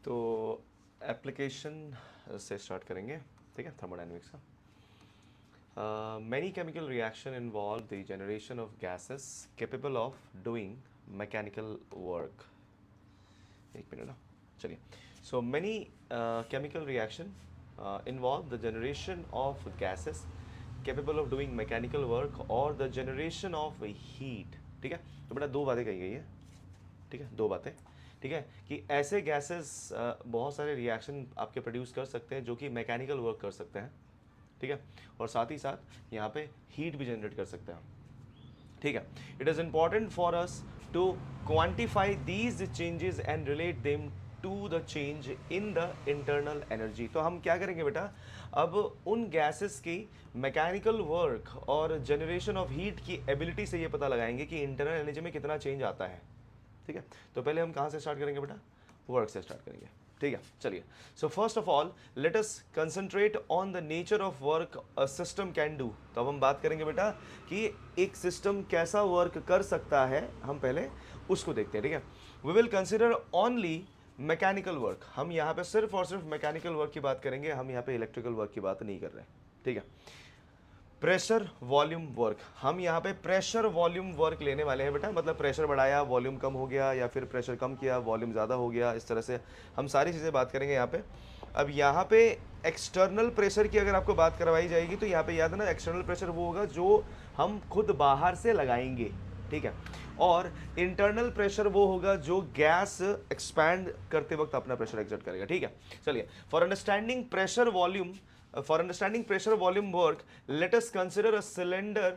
तो एप्लीकेशन से स्टार्ट करेंगे, ठीक है, थर्मोडाइनमिक्स का। Many chemical reaction involve the generation of gases capable of doing mechanical work. एक मिनट ना, चलिए। So many chemical reaction involve the generation of gases capable of doing mechanical work or the generation of heat. ठीक है, तो बेटा दो बातें कही गई है, ठीक है, दो बातें, ठीक है, कि ऐसे गैसेस बहुत सारे रिएक्शन आपके प्रोड्यूस कर सकते हैं जो कि मैकेनिकल वर्क कर सकते हैं, ठीक है, और साथ ही साथ यहाँ पे हीट भी जनरेट कर सकते हैं, ठीक है। It is important for us to quantify these changes and relate them to the change in the internal energy. तो हम क्या करेंगे बेटा, अब उन गैसेस की मैकेनिकल वर्क और जनरेशन ऑफ हीट की एबिलिटी से ये पता लगाएंगे कि इंटरनल एनर्जी में कितना चेंज आता है, ठीक है। तो पहले हम कहाँ से स्टार्ट करेंगे बेटा, वर्क से स्टार्ट करेंगे, ठीक है, चलिए। So first of all let us concentrate on the nature of work a system can do. तो अब हम बात करेंगे बेटा कि एक सिस्टम कैसा वर्क कर सकता है, हम पहले उसको देखते हैं, ठीक है। We will consider only mechanical work. हम यहाँ पे सिर्फ और सिर्फ मैकेनिकल वर्क की बात करेंगे, हम यहाँ पे इलेक्ट्रिकल वर्क की बात नहीं कर रहे, ठीक है। प्रेशर वॉल्यूम वर्क, हम यहाँ पे प्रेशर वॉल्यूम वर्क लेने वाले हैं बेटा, मतलब प्रेशर बढ़ाया वॉल्यूम कम हो गया, या फिर प्रेशर कम किया वॉल्यूम ज़्यादा हो गया, इस तरह से हम सारी चीज़ें बात करेंगे यहाँ पे। अब यहाँ पे एक्सटर्नल प्रेशर की अगर आपको बात करवाई जाएगी तो यहाँ पे याद है ना, एक्सटर्नल प्रेशर वो होगा जो हम खुद बाहर से लगाएंगे, ठीक है, और इंटरनल प्रेशर वो होगा जो गैस एक्सपैंड करते वक्त अपना प्रेशर एक्सर्ट करेगा, ठीक है। चलिए, for understanding pressure volume, for understanding pressure volume work, let us consider a cylinder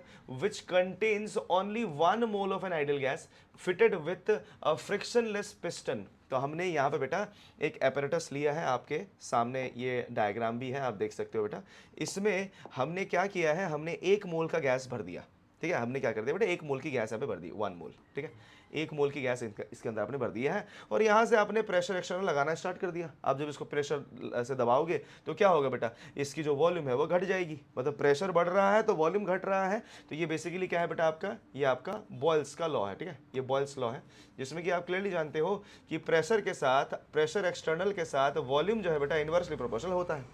which contains only 1 mole of an ideal gas fitted with a frictionless piston. तो हमने यहाँ पे बेटा एक apparatus लिया है, आपके सामने ये डायग्राम भी है, आप देख सकते हो बेटा। इसमें हमने क्या किया है, हमने 1 मोल का गैस भर दिया, ठीक है। हमने क्या कर दिया बेटा, 1 मोल की गैस यहाँ पे भर दी, 1 मोल, ठीक है, 1 मोल की गैस इसके अंदर आपने भर दिया है, और यहाँ से आपने प्रेशर एक्सटर्नल लगाना स्टार्ट कर दिया। आप जब इसको प्रेशर ऐसे दबाओगे तो क्या होगा बेटा, इसकी जो वॉल्यूम है वो घट जाएगी, मतलब प्रेशर बढ़ रहा है तो वॉल्यूम घट रहा है। तो ये बेसिकली क्या है बेटा, आपका ये आपका बॉयल्स का लॉ है, ठीक है, ये बॉयल्स लॉ है, जिसमें कि आप क्लियरली जानते हो कि प्रेशर के साथ, प्रेशर एक्सटर्नल के साथ वॉल्यूम जो है बेटा इनवर्सली प्रोपोर्शनल होता है।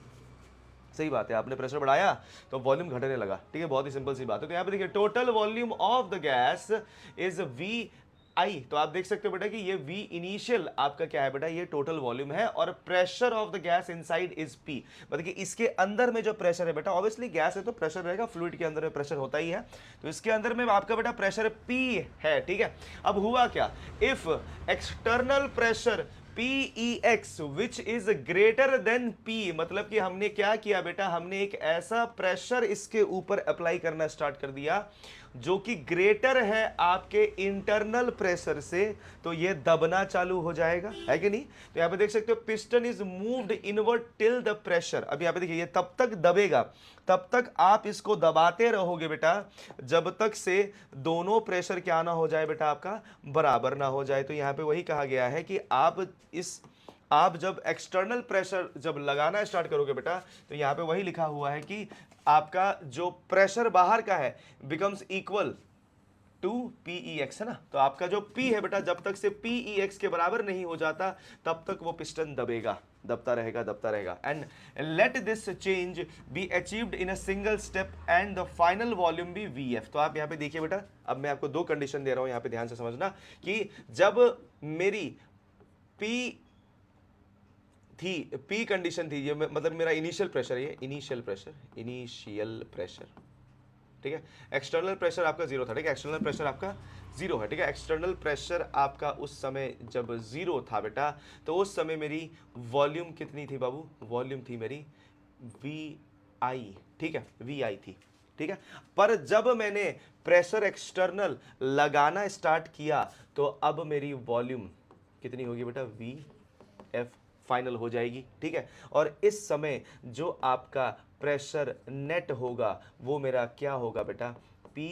सही बात है, आपने प्रेशर बढ़ाया तो वॉल्यूम घटने लगा, ठीक है, बहुत ही सिंपल सी बात है। तो यहाँ पे देखिए total volume of the gas is V I. तो आप देख सकते हो बेटा कि ये V इनिशियल आपका क्या है बेटा, ये टोटल वॉल्यूम है, और pressure of the gas inside is P, मतलब कि इसके अंदर में जो प्रेशर है बेटा, ऑब्वियसली गैस है तो प्रेशर रहेगा, फ्लूइड के अंदर में प्रेशर होता ही है, तो इसके अंदर में आपका बेटा प्रेशर P है, ठीक है। अब हुआ क्या, if external pressure PEX which is greater than P, मतलब कि हमने क्या किया बेटा, हमने एक ऐसा प्रेशर इसके ऊपर अप्लाई करना स्टार्ट कर दिया जो कि ग्रेटर है आपके इंटरनल प्रेशर से, तो ये दबना चालू हो जाएगा, है कि नहीं। तो यहां पे देख सकते हो piston is moved inward till the pressure. अब यहां पे देखिए ये तब तक दबेगा, तब तक आप इसको दबाते रहोगे बेटा जब तक से दोनों प्रेशर क्या ना हो जाए बेटा, आपका बराबर ना हो जाए। तो यहां पे वही कहा गया है कि आप जब एक्सटर्नल प्रेशर जब लगाना स्टार्ट करोगे बेटा, तो यहां पे वही लिखा हुआ है कि आपका जो प्रेशर बाहर का है बिकम्स इक्वल टू PEX, है ना। तो आपका जो P है बेटा, जब तक से PEX के बराबर नहीं हो जाता तब तक वो पिस्टन दबेगा, दबता रहेगा, दबता रहेगा। And let this change be achieved in a single step and the final volume be VF। तो आप यहाँ पे देखिए बेटा, अब मैं आपको 2 कंडीशन दे रहा हूं, यहाँ पे ध्यान से समझना कि जब मेरी P कंडीशन थी, ये मतलब मेरा इनिशियल प्रेशर, ये इनिशियल प्रेशर, ठीक है। एक्सटर्नल प्रेशर आपका 0 था, ठीक है, एक्सटर्नल प्रेशर आपका 0 है, ठीक है। एक्सटर्नल प्रेशर आपका उस समय जब 0 था बेटा, तो उस समय मेरी वॉल्यूम कितनी थी बाबू, वॉल्यूम थी मेरी VI, ठीक है, VI थी, ठीक है। पर जब मैंने प्रेशर एक्सटर्नल लगाना स्टार्ट किया तो अब मेरी वॉल्यूम कितनी होगी बेटा, VF फाइनल हो जाएगी, ठीक है। और इस समय जो आपका प्रेशर नेट होगा वो मेरा क्या होगा बेटा, P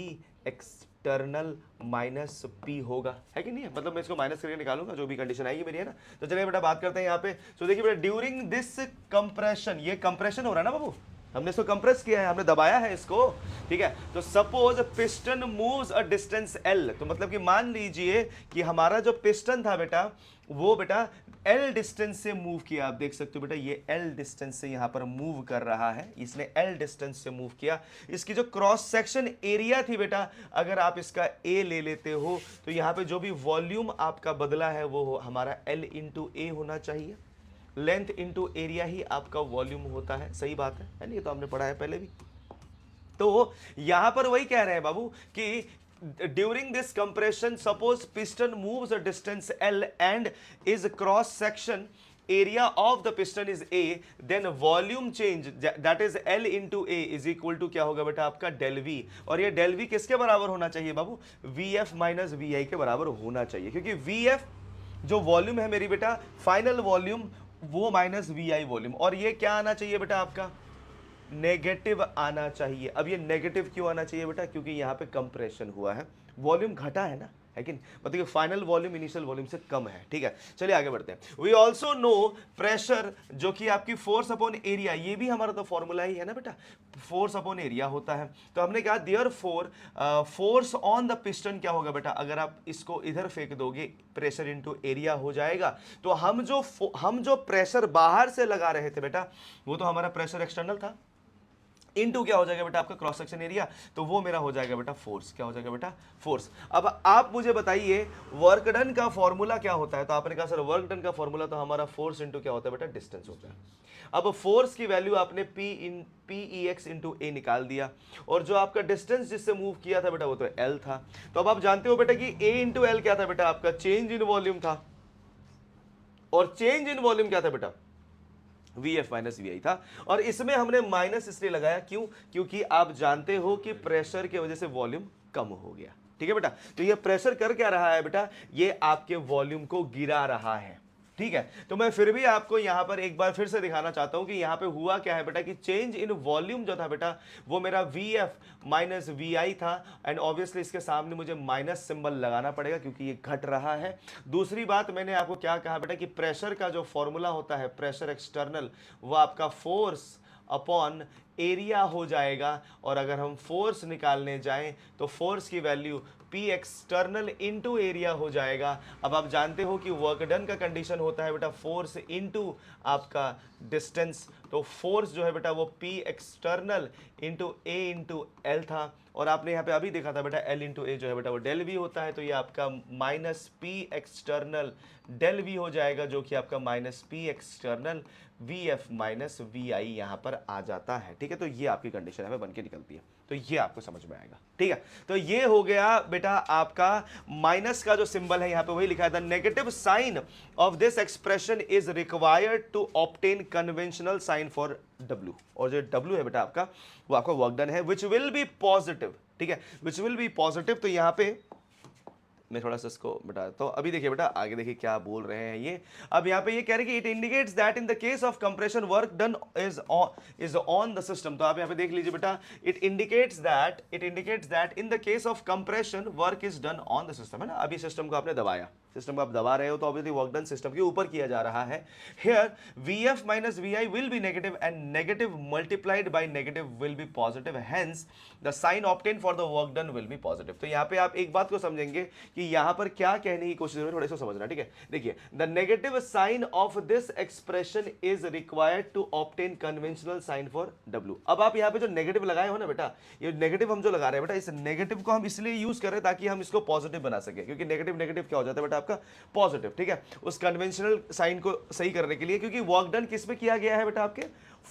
एक्सटर्नल माइनस P होगा, है कि नहीं है, मतलब मैं इसको माइनस करके निकालूंगा जो भी कंडीशन आएगी मेरी, है ना। तो चलिए बेटा बात करते हैं यहाँ पे। तो देखिए बेटा ड्यूरिंग दिस कंप्रेशन, ये कंप्रेशन हो रहा है ना बाबू, हमने इसको कंप्रेस किया है, हमने दबाया है इसको, ठीक है। तो suppose piston moves a distance L, तो मतलब कि मान लीजिए कि हमारा जो पिस्टन था बेटा वो बेटा एल डिस्टेंस से मूव किया। आप देख सकते हो बेटा ये एल डिस्टेंस से यहां पर मूव कर रहा है, इसने एल डिस्टेंस से मूव किया। इसकी जो क्रॉस सेक्शन एरिया थी बेटा, अगर आप इसका ए ले लेते हो तो यहां पे जो भी वॉल्यूम आपका बदला है वो हमारा एल इंटू ए होना चाहिए। लेंथ इंटू एरिया ही आपका वॉल्यूम होता है, सही बात है ना, ये तो हमने पढ़ा है पहले भी। तो यहां पर वही कह रहे हैं बाबू कि during this compression suppose piston moves a distance L and is cross section area of the piston is A, then volume change that is L into A is equal to क्या होगा बेटा आपका del V। और ये del V किसके बराबर होना चाहिए बाबू, VF माइनस VI के बराबर होना चाहिए, क्योंकि VF जो वॉल्यूम है मेरी बेटा फाइनल वॉल्यूम वो माइनस VI वॉल्यूम, और ये क्या आना चाहिए बेटा आपका नेगेटिव आना चाहिए। अब ये नेगेटिव क्यों आना चाहिए बेटा, क्योंकि यहाँ पे कंप्रेशन हुआ है, वॉल्यूम घटा है ना, है कि नहीं, मतलब कि फाइनल वॉल्यूम इनिशियल वॉल्यूम से कम है, ठीक है। चलिए आगे बढ़ते हैं। वी ऑल्सो नो प्रेशर जो कि आपकी फोर्स अपॉन एरिया, ये भी हमारा तो फॉर्मूला ही है ना बेटा, फोर्स अपॉन एरिया होता है। तो हमने कहा their force on the piston क्या होगा बेटा, अगर आप इसको इधर फेंक दोगे प्रेशर इंटू एरिया हो जाएगा। तो हम जो प्रेशर बाहर से लगा रहे थे बेटा वो तो हमारा प्रेशर एक्सटर्नल था, इनटू क्या हो जाएगा बेटा आपका क्रॉस सेक्शन एरिया, तो वो मेरा हो जाएगा बेटा फोर्स। क्या हो जाएगा बेटा फोर्स। अब आप मुझे बताइए वर्क डन का फॉर्मूला क्या होता है, तो आपने कहा सर वर्क डन का फॉर्मूला तो हमारा फोर्स इंटू क्या होता है बेटा डिस्टेंस होता है। अब फोर्स की वैल्यू आपने पी ई एक्स इंटू ए निकाल दिया, और जो आपका डिस्टेंस जिससे मूव किया था बेटा वो तो एल था। तो अब आप जानते हो बेटा कि ए इंटू एल क्या था बेटा आपका चेंज इन वॉल्यूम था, और चेंज इन वॉल्यूम क्या था बेटा VF माइनस VI था। और इसमें हमने माइनस इसलिए लगाया क्यों, क्योंकि आप जानते हो कि प्रेशर की वजह से वॉल्यूम कम हो गया, ठीक है बेटा। तो ये प्रेशर कर क्या रहा है बेटा, ये आपके वॉल्यूम को गिरा रहा है, ठीक है। तो मैं फिर भी आपको यहां पर एक बार फिर से दिखाना चाहता हूं कि यहां पे हुआ क्या है बेटा कि चेंज इन वॉल्यूम जो था बेटा वो मेरा VF माइनस VI था, एंड ऑब्वियसली इसके सामने मुझे माइनस सिंबल लगाना पड़ेगा क्योंकि ये घट रहा है। दूसरी बात मैंने आपको क्या कहा बेटा कि प्रेशर का जो फॉर्मूला होता है प्रेशर एक्सटर्नल, वो आपका फोर्स अपॉन एरिया हो जाएगा, और अगर हम फोर्स निकालने जाएं तो फोर्स की value P external into area हो जाएगा। अब आप जानते हो कि वर्क डन का कंडीशन होता है बेटा फोर्स इंटू आपका डिस्टेंस, तो फोर्स जो है बेटा वो P एक्सटर्नल इंटू ए इंटू एल था, और आपने यहाँ पे अभी देखा था बेटा L इंटू ए जो है बेटा वो डेल वी होता है, तो ये आपका minus P external del V हो जाएगा, जो कि आपका minus P external VF minus VI यहाँ पर आ जाता है, ठीक है। तो ये आपकी कंडीशन है बन के निकलती है, तो ये आपको समझ में आएगा, ठीक है। तो ये हो गया बेटा आपका माइनस का जो सिंबल है यहाँ पे वही लिखा है, the negative sign of this expression is required to obtain conventional sign for W, और जो W है बेटा आपका वो आपका वर्क डन है विच विल बी पॉजिटिव, ठीक है, विच विल बी पॉजिटिव। तो यहाँ पे मैं थोड़ा सा इसको बता देता हूँ। अभी देखिए बेटा आगे देखिए क्या बोल रहे हैं ये। अब यहाँ पे ये कह रहे हैं कि it indicates that in the case of compression work done is on the system. तो आप यहाँ पे देख लीजिए बेटा it indicates that in the case of compression work is done on the system, है ना। अभी सिस्टम को आपने दबाया, सिस्टम को आप दबा रहे हो तो ऑब्वियसली वर्क डन सिस्टम के ऊपर किया जा रहा है। Here VF minus VI will be negative and negative multiplied by negative will be positive, hence the sign obtain for the work done will be positive. तो यहाँ पे आप एक बात को समझेंगे कि यहाँ पर क्या कहने की कोशिश हो रही है, थोड़ा सा समझना, ठीक है। देखिए the negative sign of this expression is required to obtain conventional sign for W। अब आप यहाँ पे जो नेगेटिव लगाए हो ना बेटा, ये नेगेटिव हम जो लगा रहे हैं बेटा, इस नेगेटिव को हम इसलिए यूज कर रहे हैं ताकि हम इसको पॉजिटिव बना सके, क्योंकि नेगेटिव नेगेटिव क्या हो जाता है बेटा आपका पॉजिटिव, ठीक है, उस कन्वेंशनल साइन को सही करने के लिए। क्योंकि वर्क डन किस पे किया गया है बेटा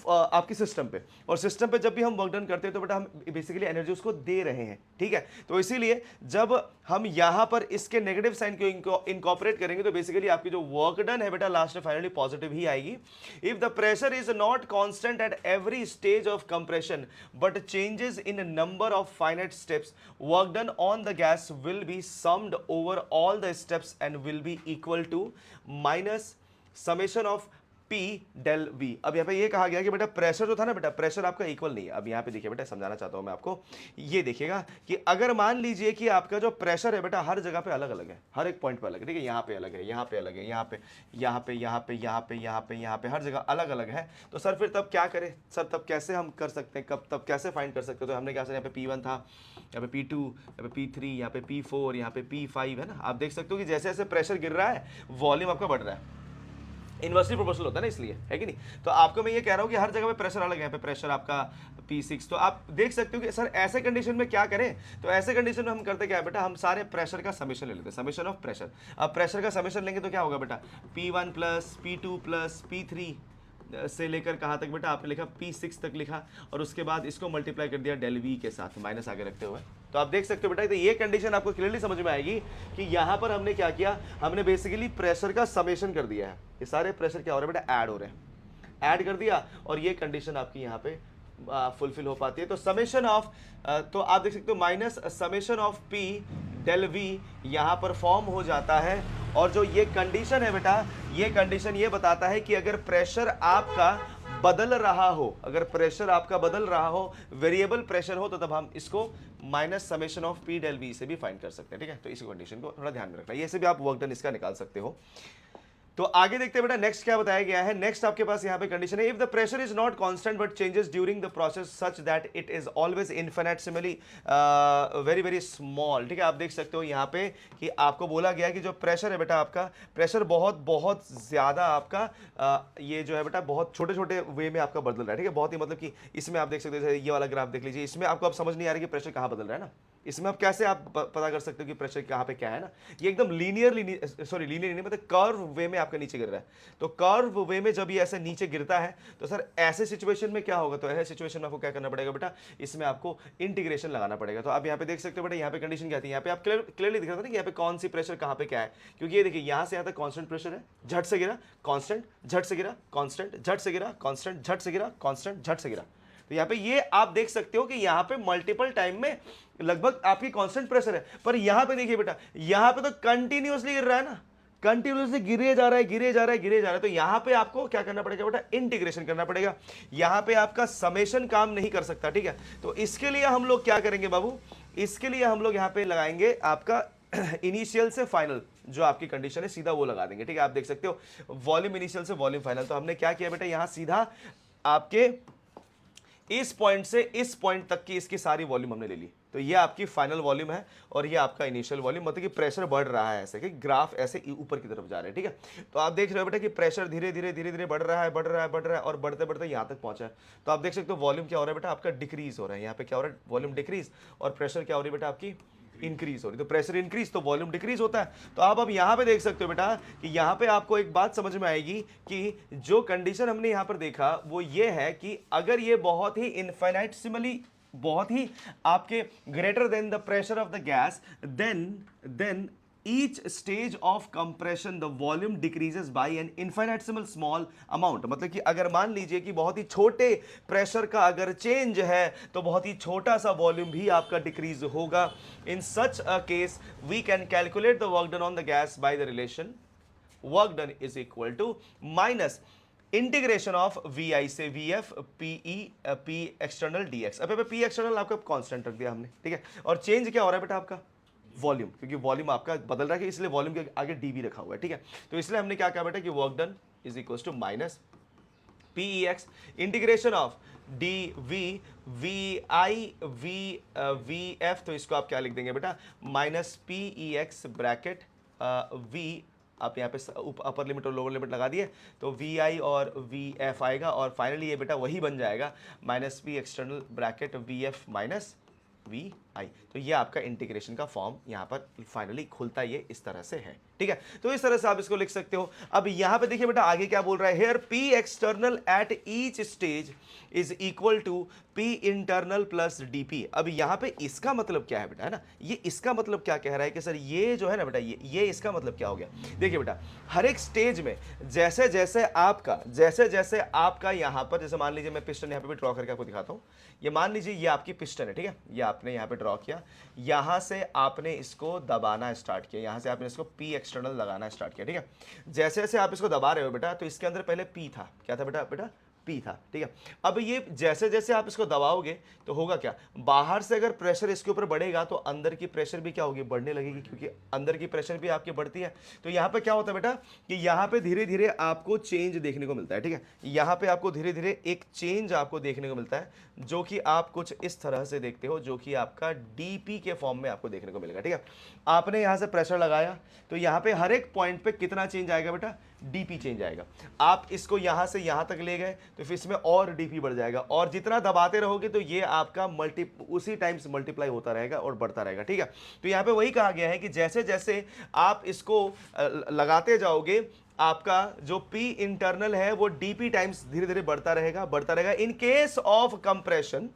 आपके सिस्टम पे, और सिस्टम पे जब भी हम वर्क डन करते हैं तो बेटा हम बेसिकली एनर्जी उसको दे रहे हैं, ठीक है। तो इसीलिए जब हम यहां पर इसके नेगेटिव साइन को इनकॉर्पोरेट करेंगे तो बेसिकली आपकी जो वर्क डन है बेटा लास्ट में फाइनली पॉजिटिव ही आएगी। If the pressure is not constant at every stage of compression but changes in number of finite steps, work done on the gas will be summed over all the steps and will be equal to minus summation of P del V। अब यहाँ पे ये कहा गया कि बेटा pressure जो था ना बेटा, प्रेशर आपका इक्वल नहीं है। अब यहाँ पे देखिए बेटा, समझाना चाहता हूँ मैं आपको, ये देखिएगा कि अगर मान लीजिए कि आपका जो प्रेशर है बेटा हर जगह पे अलग अलग है, हर एक पॉइंट पे अलग है, ठीक है, यहाँ पे अलग है, यहाँ पे अलग है, यहाँ पे, यहाँ पे, यहाँ पे, यहाँ पे, यहाँ पे, यहाँ पे, हर जगह अलग अलग है। तो सर फिर तब क्या करें सर, तब कैसे हम कर सकते हैं, कब तब कैसे फाइंड कर सकते हैं? तो हमने क्या सर, यहाँ पे P1 था, यहाँ पे P2, यहाँ पे P3, यहाँ पे P4, यहाँ पे P5 है ना। आप देख सकते हो कि जैसे जैसे प्रेशर गिर रहा है वॉल्यूम आपका बढ़ रहा है, इन्वर्सली प्रोपोर्शनल होता है ना, इसलिए, है कि नहीं। तो आपको मैं ये कह रहा हूँ कि हर जगह पे प्रेशर अलग है, यहाँ पे प्रेशर आपका P6। तो आप देख सकते हो कि सर ऐसे कंडीशन में क्या करें, तो ऐसे कंडीशन में हम करते क्या है बेटा, हम सारे प्रेशर का समेशन ले लेते हैं, समेशन ऑफ प्रेशर। अब प्रेशर का समेशन लेंगे तो क्या होगा बेटा, P1 plus P2 plus P3 से लेकर कहाँ तक बेटा, आपने लिखा P6 तक लिखा, और उसके बाद इसको मल्टीप्लाई कर दिया डेल V के साथ, माइनस आगे रखते हुए। तो आप देख सकते हो बेटा, तो ये कंडीशन आपको क्लियरली समझ में आएगी कि यहाँ पर हमने क्या किया, हमने बेसिकली प्रेशर का समेशन कर दिया है। ये सारे प्रेशर क्या हो रहे हैं बेटा, ऐड हो रहे हैं, ऐड कर दिया, और ये कंडीशन आपकी यहाँ पे फुलफिल हो पाती है। तो समेशन ऑफ, तो आप देख सकते हो minus summation of P del V यहाँ पर फॉर्म हो जाता है। और जो ये कंडीशन है बेटा, ये कंडीशन ये बताता है कि अगर प्रेशर आपका बदल रहा हो, अगर प्रेशर आपका बदल रहा हो, वेरिएबल प्रेशर हो, तो तब हम इसको minus summation of P del V से भी फाइंड कर सकते हैं, ठीक है। तो इसी कंडीशन को थोड़ा ध्यान में रखना, ये से भी आप वर्क डन इसका निकाल सकते हो। तो आगे देखते हैं बेटा, नेक्स्ट क्या बताया गया है। नेक्स्ट आपके पास यहाँ पे कंडीशन है, if the pressure is not constant but changes during the process such that it is always infinitesimally very very small, ठीक है। आप देख सकते हो यहाँ पे कि आपको बोला गया है कि जो प्रेशर है बेटा, आपका प्रेशर बहुत बहुत ज्यादा आपका ये जो है बेटा बहुत छोटे छोटे वे में आपका बदल रहा है, ठीक है। बहुत ही मतलब कि इसमें आप देख सकते हो, ये वाला ग्राफ देख लीजिए, इसमें आपको अब समझ नहीं आ रहा है कि प्रेशर कहाँ बदल रहा है ना। इसमें आप कैसे आप पता कर सकते हो कि प्रेशर कहाँ पे क्या है ना, ये एकदम लीनियर नहीं, मतलब कर्व वे में आपका नीचे गिर रहा है। तो कर्व वे में जब ये ऐसे नीचे गिरता है तो सर ऐसे सिचुएशन में क्या होगा, तो ऐसे सिचुएशन में आपको क्या करना पड़ेगा बेटा, इसमें आपको इंटीग्रेशन लगाना पड़ेगा। तो आप यहाँ पे देख सकते हो बेटा, यहाँ पे कंडीशन क्या थी, यहाँ पे आप क्लियरली दिख रहा था ना कि यहाँ पे कौन सी प्रेशर कहाँ पे क्या है, क्योंकि ये देखिए यहाँ से यहाँ तक कॉन्स्टेंट प्रेशर है, झट से गिरा कॉन्स्टेंट, झट से गिरा कॉन्स्टेंट, झट से गिरा कॉन्स्टेंट, झट से गिरा कॉन्स्टेंट, झट से गिरा। तो यहाँ पे ये आप देख सकते हो कि यहाँ पे मल्टीपल टाइम में लगभग आपकी कांस्टेंट प्रेशर है, पर यहाँ पे देखिए बेटा, यहाँ पे तो कंटिन्यूअसली गिर रहा है ना, कंटिन्यूअसली गिरे जा रहा है, गिरे जा रहा है, गिरे जा रहा है। तो यहाँ पे आपको क्या करना पड़ेगा बेटा, इंटीग्रेशन करना पड़ेगा। यहाँ पे आपका समेशन काम नहीं कर सकता, ठीक है। तो इसके लिए हम लोग क्या करेंगे बाबू, इसके लिए हम लोग यहाँ पे लगाएंगे आपका इनिशियल से फाइनल, जो आपकी कंडीशन है सीधा वो लगा देंगे, ठीक है। आप देख सकते हो वॉल्यूम इनिशियल से वॉल्यूम फाइनल। तो हमने क्या किया बेटा, यहाँ सीधा आपके इस पॉइंट से इस पॉइंट तक की इसकी सारी वॉल्यूम हमने ले ली। तो ये आपकी फाइनल वॉल्यूम है और ये आपका इनिशियल वॉल्यूम, मतलब कि प्रेशर बढ़ रहा है, ऐसे कि ग्राफ ऐसे ऊपर की तरफ जा रहा है, ठीक है। तो आप देख रहे हो बेटा कि प्रेशर धीरे धीरे धीरे धीरे बढ़ रहा है, बढ़ रहा है, बढ़ रहा है, और बढ़ते बढ़ते यहाँ तक पहुंचा है। तो आप देख सकते हो वॉल्यूम क्या हो रहा है बेटा, आपका डिक्रीज हो रहा है। यहाँ पे क्या हो रहा है, वॉल्यूम डिक्रीज, और प्रेशर क्या हो रही है बेटा, आपकी इंक्रीज हो रही। तो प्रेशर इंक्रीज तो वॉल्यूम डिक्रीज होता है। तो आप अब यहाँ पे देख सकते हो बेटा कि यहाँ पे आपको एक बात समझ में आएगी कि जो कंडीशन हमने यहाँ पर देखा वो ये है कि अगर ये बहुत ही इनफाइनाइटेसिमली, बहुत ही आपके greater than the pressure of the gas, then each stage of compression the volume decreases by an infinitesimal small amount। मतलब कि अगर मान लीजिए कि बहुत ही छोटे प्रेशर का अगर चेंज है तो बहुत ही छोटा सा वॉल्यूम भी आपका डिक्रीज होगा। In such a case we can calculate the work done on the gas by the relation work done is equal to minus integration of VI से VF PE P external DX। अब P external आपका constant रख दिया हमने, ठीक है। और change क्या हो रहा है बेटा, आपका वॉल्यूम, क्योंकि वॉल्यूम आपका बदल रहा है इसलिए वॉल्यूम के आगे DV रखा हुआ है, ठीक है। तो इसलिए हमने क्या कहा बेटा कि work done is equal to minus PEX integration of DV VI VF। तो इसको आप क्या लिख देंगे बेटा, माइनस PEX ब्रैकेट V, आप यहाँ पे अपर लिमिट और लोअर लिमिट लगा दिए तो VI और VF आएगा, और फाइनली ये बेटा वही बन जाएगा minus P external bracket VF minus VI। तो ये आपका इंटीग्रेशन का फॉर्म यहाँ पर फाइनली खुलता ये इस तरह से है, ठीक है। तो इस तरह से आप इसको लिख सकते हो। अब यहाँ पे देखिए बेटा आगे क्या बोल रहा है, here P external at each stage is equal to P internal plus DP। अब यहाँ पे इसका मतलब क्या है बेटा, है ना, ये इसका मतलब क्या कह रहा है कि सर ये जो है ना बेटा, ये इसका मतलब क्या हो गया। देखिए बेटा हर एक स्टेज में जैसे जैसे आपका यहाँ पर, जैसे मान लीजिए मैं पिस्टन यहाँ पे भी ड्रॉ करके आपको दिखाता हूँ। ये मान लीजिए ये आपकी पिस्टन है, ठीक है, ये आपने यहाँ पे ड्रॉ किया, यहाँ से आपने इसको दबाना स्टार्ट किया, यहाँ से आपने इसको P एक्सटर्नल लगाना स्टार्ट किया, ठीक है। जैसे जैसे आप इसको दबा रहे हो बेटा, तो इसके अंदर पहले P था, क्या था बेटा, बेटा P था, ठीक है। अब ये जैसे जैसे आप इसको दबाओगे तो होगा क्या, बाहर से अगर प्रेशर इसके ऊपर बढ़ेगा तो अंदर की प्रेशर भी क्या होगी, बढ़ने लगेगी, क्योंकि अंदर की प्रेशर भी आपकी बढ़ती है। तो यहाँ पे क्या होता है बेटा कि यहाँ पे धीरे धीरे आपको चेंज देखने को मिलता है, ठीक है। यहाँ पे आपको धीरे धीरे एक चेंज आपको देखने को मिलता है, जो कि आप कुछ इस तरह से देखते हो, जो कि आपका डीपी के फॉर्म में आपको देखने को मिलेगा, ठीक है। आपने यहाँ से प्रेशर लगाया तो यहाँ पे हर एक पॉइंट पे कितना चेंज आएगा बेटा, डीपी चेंज आएगा। आप इसको यहाँ से यहाँ तक ले गए तो फिर इसमें और डीपी बढ़ जाएगा, और जितना दबाते रहोगे तो ये आपका उसी टाइम्स मल्टीप्लाई होता रहेगा और बढ़ता रहेगा, ठीक है। तो यहाँ पे वही कहा गया है कि जैसे जैसे आप इसको लगाते जाओगे, आपका जो P इंटरनल है वो डीपी टाइम्स धीरे धीरे बढ़ता रहेगा। इन केस ऑफ कंप्रेशन,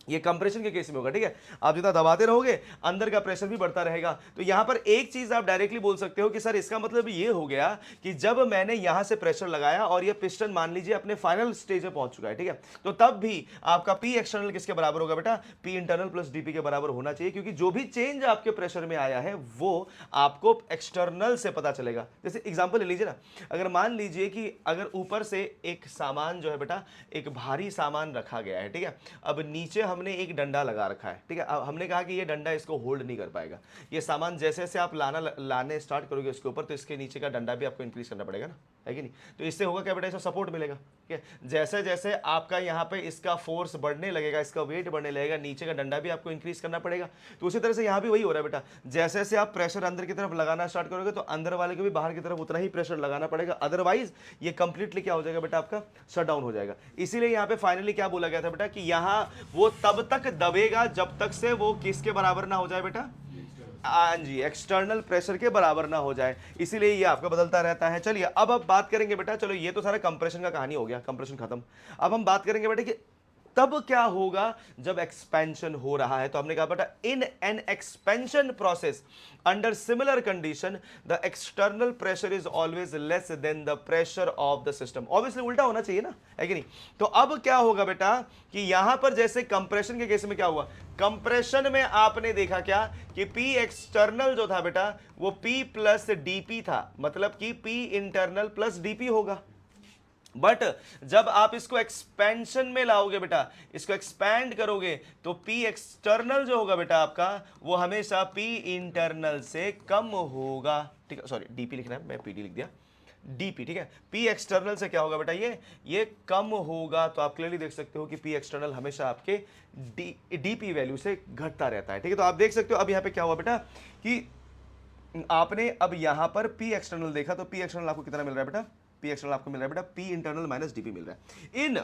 ये कंप्रेशन के केस में होगा, ठीक है। आप जितना दबाते रहोगे अंदर का प्रेशर भी बढ़ता रहेगा। तो यहां पर एक चीज आप डायरेक्टली बोल सकते हो कि सर इसका मतलब ये हो गया कि जब मैंने यहां से प्रेशर लगाया और ये पिस्टन मान लीजिए अपने फाइनल स्टेज पे पहुंच चुका है, ठीक है, तो तब भी आपका P एक्सटर्नल किसके बराबर होगा बेटा, P इंटरनल प्लस डीपी के बराबर होना चाहिए, क्योंकि जो भी चेंज आपके प्रेशर में आया है वो आपको एक्सटर्नल से पता चलेगा। जैसे एग्जाम्पल ले लीजिए ना, अगर मान लीजिए कि अगर ऊपर से एक सामान जो है बेटा, एक भारी सामान रखा गया है, ठीक है, अब नीचे हमने एक डंडा लगा रखा है, ठीक है। अब हमने कहा कि ये डंडा इसको होल्ड नहीं कर पाएगा, ये सामान जैसे जैसे आप लाने स्टार्ट करोगे इसके ऊपर, तो इसके नीचे का डंडा भी आपको इंक्रीज करना पड़ेगा ना, है कि नहीं। तो इससे होगा क्या बेटा, इसको सपोर्ट मिलेगा, ठीक है। जैसे जैसे आपका यहाँ पे इसका फोर्स बढ़ने लगेगा, इसका वेट बढ़ने लगेगा, नीचे का डंडा भी आपको इंक्रीज करना पड़ेगा। तो उसी तरह से यहाँ भी वही हो रहा है बेटा, जैसे जैसे आप प्रेशर अंदर की तरफ लगाना स्टार्ट करोगे तो अंदर वाले को भी बाहर की तरफ उतना ही प्रेशर लगाना पड़ेगा, अदरवाइज ये कंप्लीटली क्या हो जाएगा बेटा, आपका शट डाउन हो जाएगा। इसीलिए यहाँ पे फाइनली क्या बोला गया था बेटा कि यहाँ वो तब तक दबेगा जब तक से वो किसके बराबर ना हो जाए बेटा, हाँ जी, एक्सटर्नल प्रेशर के बराबर ना हो जाए, इसीलिए ये आपका बदलता रहता है। चलिए अब बात करेंगे बेटा, चलो ये तो सारा कंप्रेशन का कहानी हो गया, कंप्रेशन खत्म। अब हम बात करेंगे बेटा कि तब क्या होगा जब एक्सपेंशन हो रहा है। तो हमने कहा बेटा in an expansion process under similar condition the external pressure is always less than the pressure of the system. Obviously उल्टा होना चाहिए ना, है कि नहीं। तो अब क्या होगा बेटा कि यहां पर जैसे कंप्रेशन के केस में क्या हुआ, कंप्रेशन में आपने देखा क्या कि P एक्सटर्नल जो था बेटा वो P प्लस डीपी था, मतलब कि P इंटरनल प्लस डीपी होगा। बट जब आप इसको एक्सपेंशन में लाओगे बेटा, इसको एक्सपैंड करोगे, तो P एक्सटर्नल जो होगा बेटा आपका वो हमेशा P इंटरनल से कम होगा, ठीक है। सॉरी डीपी लिखना है, मैं PD लिख दिया, डीपी, ठीक है। P एक्सटर्नल से क्या होगा बेटा, ये कम होगा। तो आप क्लियरली देख सकते हो कि P एक्सटर्नल हमेशा आपके डीपी वैल्यू से घटता रहता है, ठीक है। तो आप देख सकते हो अब यहाँ पे क्या हुआ बेटा कि आपने अब यहां पर P एक्सटर्नल देखा, तो P एक्सटर्नल आपको कितना मिल रहा है बेटा, P एक्सटर्नल आपको मिल रहा है बेटा P इंटरनल माइनस डीपी मिल रहा है। In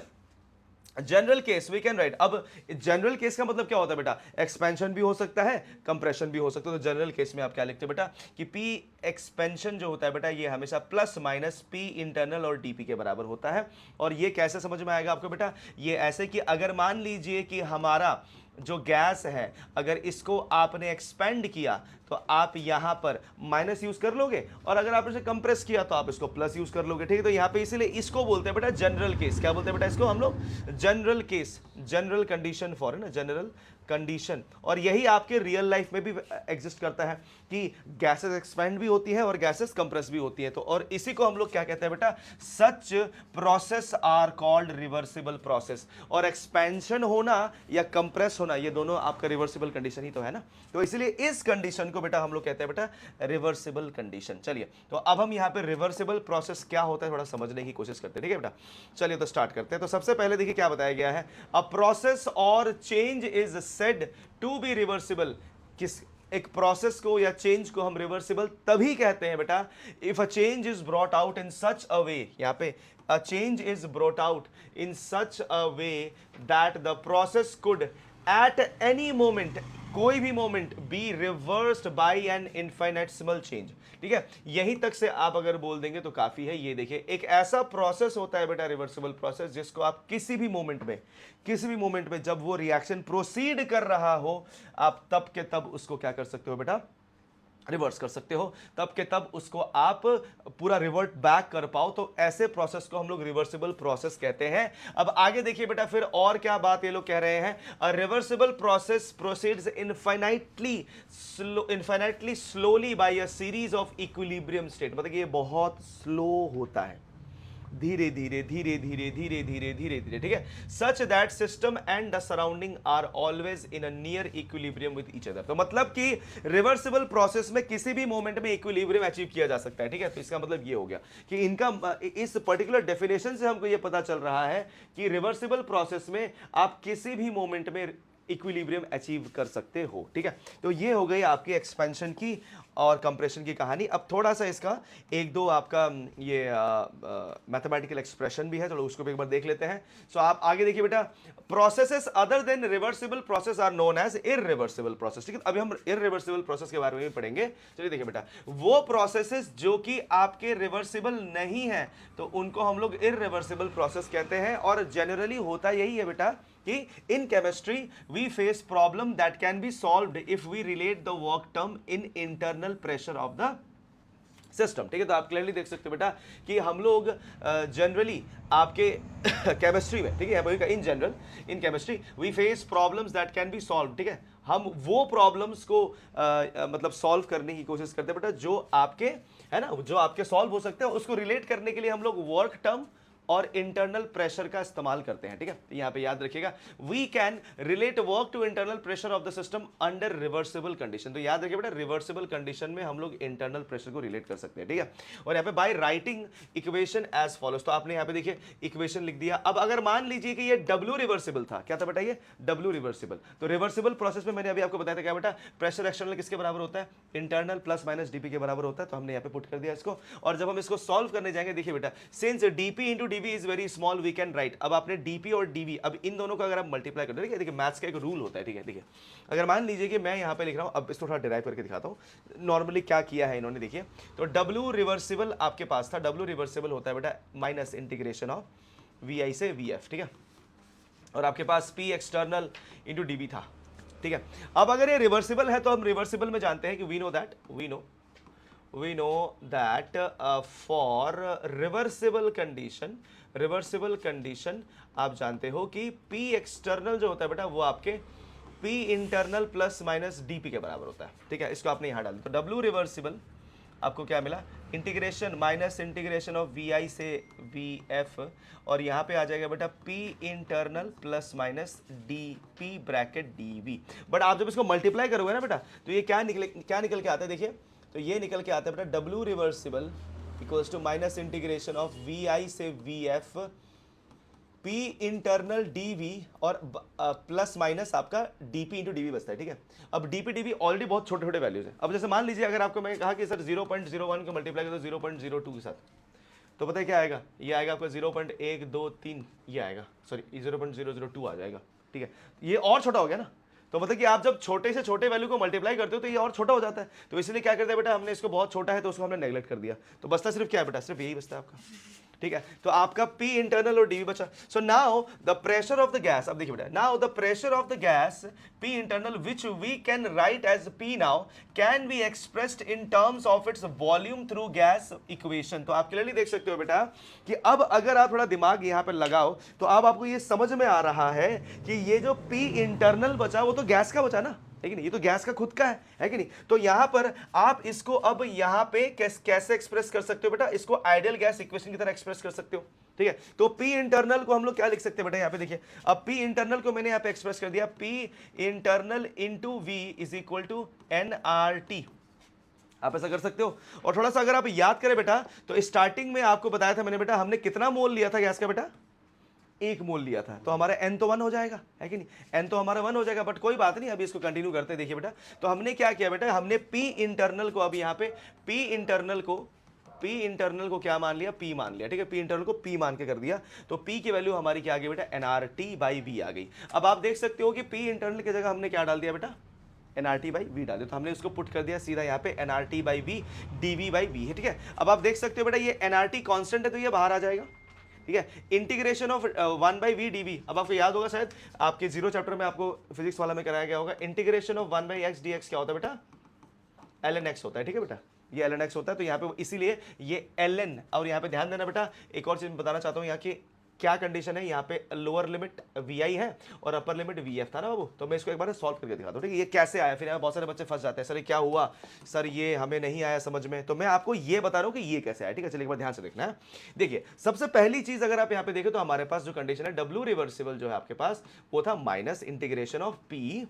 general case we can write, अब जनरल केस का मतलब क्या होता है बेटा, एक्सपेंशन भी हो सकता है, कंप्रेशन भी हो सकता है। तो जनरल केस में आप क्या लिखते हैं बेटा कि P एक्सपेंशन जो होता है बेटा ये हमेशा प्लस माइनस P इंटरनल और डीपी के बराबर होता है। और ये कैसे समझ में आएगा आपको बेटा, ये ऐसे कि अगर मान लीजिए कि हमारा जो गैस है अगर इसको आपने एक्सपेंड किया तो आप यहां पर माइनस यूज कर लोगे, और अगर आप इसे कंप्रेस किया तो आप इसको प्लस यूज कर लोगे, ठीक है। तो यहां पे इसीलिए इसको बोलते हैं बेटा जनरल केस। क्या बोलते हैं बेटा इसको हम लोग, general case, general condition for, है ना, जनरल कंडीशन। और यही आपके रियल लाइफ में भी एग्जिस्ट करता है कि गैसेस एक्सपेंड भी होती हैं और गैसेस कंप्रेस भी होती हैं। तो और इसी को हम लोग क्या कहते हैं बेटा, such process are called reversible process. और एक्सपेंशन होना या कंप्रेस होना ये दोनों आपका रिवर्सिबल कंडीशन ही तो है ना। तो इसीलिए इस कंडीशन को बेटा हम लोग कहते हैं बेटा रिवर्सिबल कंडीशन। चलिए तो अब हम यहाँ पे रिवर्सिबल प्रोसेस क्या होता है थोड़ा समझने की कोशिश करते हैं, ठीक है बेटा। चलिए तो स्टार्ट करते हैं। तो सबसे पहले देखिए क्या बताया गया है, a process or change is said to be reversible. किस एक प्रोसेस को या चेंज को हम रिवर्सिबल तभी कहते हैं बेटा if a change is brought out in such a way, यहाँ पे a change is brought out in such a way that the process could at any moment, कोई भी moment, be reversed by an infinitesimal change, ठीक है। यहीं तक से आप अगर बोल देंगे तो काफी है। ये देखिए एक ऐसा प्रोसेस होता है बेटा रिवर्सिबल प्रोसेस जिसको आप किसी भी मोमेंट में जब वो रिएक्शन प्रोसीड कर रहा हो आप तब के तब उसको क्या कर सकते हो बेटा, रिवर्स कर सकते हो, तब के तब उसको आप पूरा रिवर्ट बैक कर पाओ। तो ऐसे प्रोसेस को हम लोग रिवर्सिबल प्रोसेस कहते हैं। अब आगे देखिए बेटा, फिर और क्या बात ये लोग कह रहे हैं, a reversible process proceeds infinitely slowly by a series of equilibrium state. मतलब ये बहुत स्लो होता है, धीरे धीरे धीरे धीरे धीरे धीरे धीरे धीरे, ठीक है। Such that system and the surrounding are always in a near equilibrium with each other. तो मतलब कि रिवर्सिबल प्रोसेस में किसी भी मोमेंट में इक्विलिब्रियम अचीव किया जा सकता है, ठीक है। तो इसका मतलब ये हो गया कि इनका इस पर्टिकुलर डेफिनेशन से हमको ये पता चल रहा है कि रिवर्सिबल प्रोसेस में आप किसी भी मोमेंट में इक्विलिब्रियम अचीव कर सकते हो, ठीक है। तो ये हो गई आपकी एक्सपेंशन की और कंप्रेशन की कहानी। अब थोड़ा सा इसका एक दो आपका ये मैथमेटिकल एक्सप्रेशन भी है, चलो उसको भी एक बार देख लेते हैं। सो आप आगे देखिए बेटा, processes other than reversible process are known as irreversible process, ठीक है। अभी हम इररिवर्सिबल प्रोसेस के बारे में भी पढ़ेंगे। चलिए देखिए बेटा, वो प्रोसेसेस जो कि आपके रिवर्सिबल नहीं है तो उनको हम लोग इररिवर्सिबल प्रोसेस कहते हैं। और जनरली होता यही है बेटा कि in chemistry we face problem that can be solved if we relate the work term in internal pressure of the system, ठीक है। तो आप क्लियरली देख सकते हो बेटा कि हम लोग जनरली आपके केमिस्ट्री में, ठीक है, in general in chemistry we face problems that can be solve, ठीक है। हम वो प्रॉब्लम्स को मतलब सॉल्व करने की कोशिश करते हैं बेटा जो आपके, है ना, जो आपके सॉल्व हो सकते हैं। उसको रिलेट करने के लिए हम लोग वर्क टर्म और इंटरनल प्रेशर का इस्तेमाल करते हैं, ठीक है। यहां पे याद रखिएगा, we can relate work to internal pressure of the system under reversible condition. तो याद रखिए बेटा, रिवर्सिबल कंडीशन में हम लोग इंटरनल प्रेशर को रिलेट कर सकते हैं, ठीक है। और यहाँ पे by writing equation as follows, तो आपने यहाँ पे देखिए इक्वेशन लिख दिया। अब अगर मान लीजिए कि ये डब्ल्यू रिवर्सिबल था, क्या था बेटा, ये डब्ल्यू रिवर्सिबल। तो रिवर्सिबल प्रोसेस में मैंने अभी आपको बताया था क्या बेटा, प्रेशर एक्सटर्नल किसके बराबर होता है, इंटरनल प्लस माइनस डीपी के बराबर होता है। तो हमने यहाँ पे पुट कर दिया इसको। और जब हम इसको सॉल्व करने जाएंगे, देखिए बेटा, since DP into DV is very small we can write. अब आपने डीपी और डीवी, अब इन दोनों का अगर आप मल्टीप्लाई करते हैं, देखिए मैथ्स का एक रूल होता है, ठीक है। देखिए अगर मान लीजिए कि मैं यहाँ पे लिख रहा हूँ, अब इसको थोड़ा डिराइव करके दिखाता हूँ नॉर्मली क्या किया है इन्होंने। देखिए तो डब्ल्यू रिवर्सिबल आपके पास था, डब्ल्यू रिवर्सिबल होता है बेटा minus integration of V I से वी एफ, ठीक है। और आपके पास पी एक्सटर्नल इंटू डीबी था, ठीक है। अब अगर ये रिवर्सिबल है तो हम रिवर्सिबल में जानते हैं कि we know that for reversible condition आप जानते हो कि P एक्सटर्नल जो होता है बेटा वो आपके P internal plus minus DP के बराबर होता है, ठीक है। इसको आपने यहां डाल दिया, तो डब्ल्यू रिवर्सिबल आपको क्या मिला, integration minus integration of V I से वी एफ, और यहाँ पे आ जाएगा बेटा P internal plus minus D P bracket D V. But आप जब इसको मल्टीप्लाई करोगे ना बेटा तो ये क्या निकल के आता है, देखिए तो ये निकल के आता है बेटा W reversible equals to minus integration of V I से V F P internal D V और प्लस माइनस आपका डीपी इंटू डीवी बचता है, ठीक है। अब डीपी डीवी ऑलरेडी बहुत छोटे छोटे वैल्यूज है। अब जैसे मान लीजिए अगर आपको मैं कहा कि सर 0.01 को मल्टीप्लाई कर दो 0.02 के साथ, तो पता है क्या आएगा, ये आएगा आपका 0.123, ये आएगा, सॉरी 0.002 आ जाएगा, ठीक है। ये और छोटा हो गया ना, तो मतलब कि आप जब छोटे से छोटे वैल्यू को मल्टीप्लाई करते हो तो ये और छोटा हो जाता है। तो इसलिए क्या करते हैं बेटा, हमने इसको बहुत छोटा है तो उसको हमने नेगलेक्ट कर दिया, तो बचता सिर्फ क्या है बेटा, सिर्फ यही बचता है आपका, ठीक है। तो आपका P इंटरनल और डीवी बचा। So now the pressure of the gas, अब देखिए बेटा, now the pressure of the gas P internal which we can write as P now can be expressed in terms of its volume through gas equation. तो आप clearly देख सकते हो बेटा कि अब अगर आप थोड़ा दिमाग यहाँ पे लगाओ तो अब आपको ये समझ में आ रहा है कि ये जो P इंटरनल बचा वो तो गैस का बचा ना, है कि नहीं, ये तो गैस का खुद का है कि नहीं। तो यहां पर आप इसको अब यहां पे कैसे एक्सप्रेस कर सकते हो बेटा, इसको आइडियल गैस इक्वेशन की तरह एक्सप्रेस कर सकते हो, ठीक है। तो P इंटरनल को हम लोग क्या लिख सकते हैं बेटा, यहां पे देखिए, अब P इंटरनल को मैंने यहां पे एक्सप्रेस कर दिया, P internal into V is equal to NRT। आप ऐसा कर सकते हो। और थोड़ा सा अगर आप याद करें बेटा तो स्टार्टिंग में आपको बताया था मैंने बेटा, हमने कितना मोल लिया था गैस का बेटा, 1 मोल लिया था, तो हमारा n तो 1 हो जाएगा, है कि नहीं, n तो हमारा 1 हो जाएगा। बट कोई बात नहीं, अभी इसको कंटिन्यू करते हैं। देखिए बेटा, तो हमने क्या किया बेटा, हमने P इंटरनल को अब यहाँ पे P इंटरनल को क्या मान लिया, P मान लिया, ठीक है। P इंटरनल को P मान के कर दिया, तो P की वैल्यू हमारी क्या आ गई बेटा, NRT बाई V आ गई। अब आप देख सकते हो कि P इंटरनल की जगह हमने क्या डाल दिया बेटा, NRT बाई वी डाले, तो हमने उसको पुट कर दिया सीधा यहाँ पे NRT by V DV by V है, ठीक है। अब आप देख सकते हो बेटा ये NRT कांस्टेंट है तो ये बाहर आ जाएगा, ठीक है। Integration of 1 by V D V, अब आपको याद होगा शायद आपके 0 चैप्टर में आपको फिजिक्स वाला में कराया गया होगा, integration of 1 by x D x क्या होता है बेटा, ln x होता है, ठीक है बेटा, ये ln x होता है। तो यहाँ पे इसीलिए ये ln, और यहाँ पे ध्यान देना बेटा, एक और चीज बताना चाहता हूँ यहाँ की क्या कंडीशन है, यहाँ पे लोअर लिमिट vi है और अपर लिमिट vf था ना बाबू। तो मैं इसको एक बार सॉल्व करके दिखाता हूँ, ठीक है, ये कैसे आया। फिर यहाँ बहुत सारे बच्चे फंस जाते हैं, सर ये क्या हुआ, सर ये हमें नहीं आया समझ में। तो मैं आपको ये बता रहा हूँ कि ये कैसे आया, ठीक है। चलिए एक बार ध्यान से देखना है। देखिए सबसे पहली चीज अगर आप यहाँ पे देखें तो हमारे पास जो कंडीशन है W रिवर्सिबल जो है आपके पास, वो था minus integration of P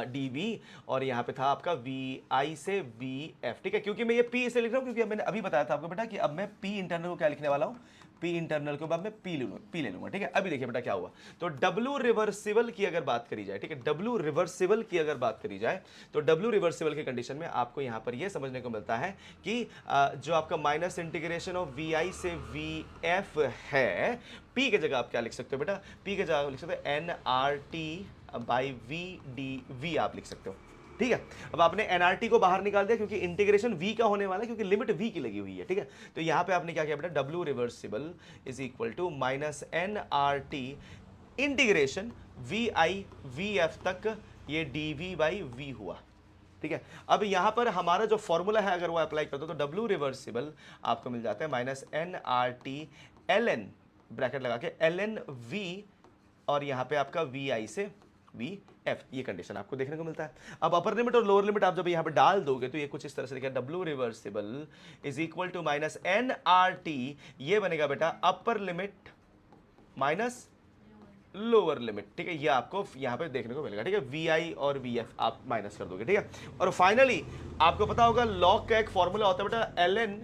dv, और यहाँ पे था आपका vi से vf, ठीक है। क्योंकि मैं ये p इसे लिख रहा हूँ क्योंकि मैंने अभी बताया था आपको बेटा कि अब मैं p इंटरनल को क्या लिखने वाला हूँ, p इंटरनल के बाद मैं p ले लूंगा, ठीक है। अभी देखिए बेटा क्या हुआ। तो w रिवर्सिबल की अगर बात करी जाए, ठीक है, w रिवर्सिबल की अगर बात करी जाए तो w रिवर्सिबल के कंडीशन में आपको यहाँ पर ये समझने को मिलता है कि जो आपका माइनस इंटीग्रेशन ऑफ vi से vf है, p की जगह आप क्या लिख सकते हो बेटा, p की जगह लिख सकते हो nRT by V D V आप लिख सकते हो, ठीक है। अब आपने एनआरटी को बाहर निकाल दिया क्योंकि इंटीग्रेशन v का होने वाला है, क्योंकि लिमिट v की लगी हुई है, ठीक है। तो यहां पे आपने क्या किया बेटा, w reversible is equal to minus N R T integration V I V F तक ये डी वी बाई वी हुआ, ठीक है। अब यहां पर हमारा जो फॉर्मूला है अगर वो अप्लाई कर दो तो w रिवर्सिबल आपको मिल जाता है minus N R T L N bracket लगा के एल एन वी, और यहां पे आपका वी आई से वी एफ, ये कंडीशन आपको देखने को मिलता है। अब अपर लिमिट और लोअर लिमिट आप जब यहाँ पे डाल दोगे तो ये कुछ इस तरह से लिखा, W reversible is equal to minus N R T, ये बनेगा बेटा upper limit minus lower limit, ठीक है। ये आपको यहाँ पे देखने को मिलेगा, ठीक है। वी आई और वी एफ आप माइनस कर दोगे, ठीक है। और फाइनली आपको पता होगा लॉग का एक फॉर्मूला होता है बेटा, L N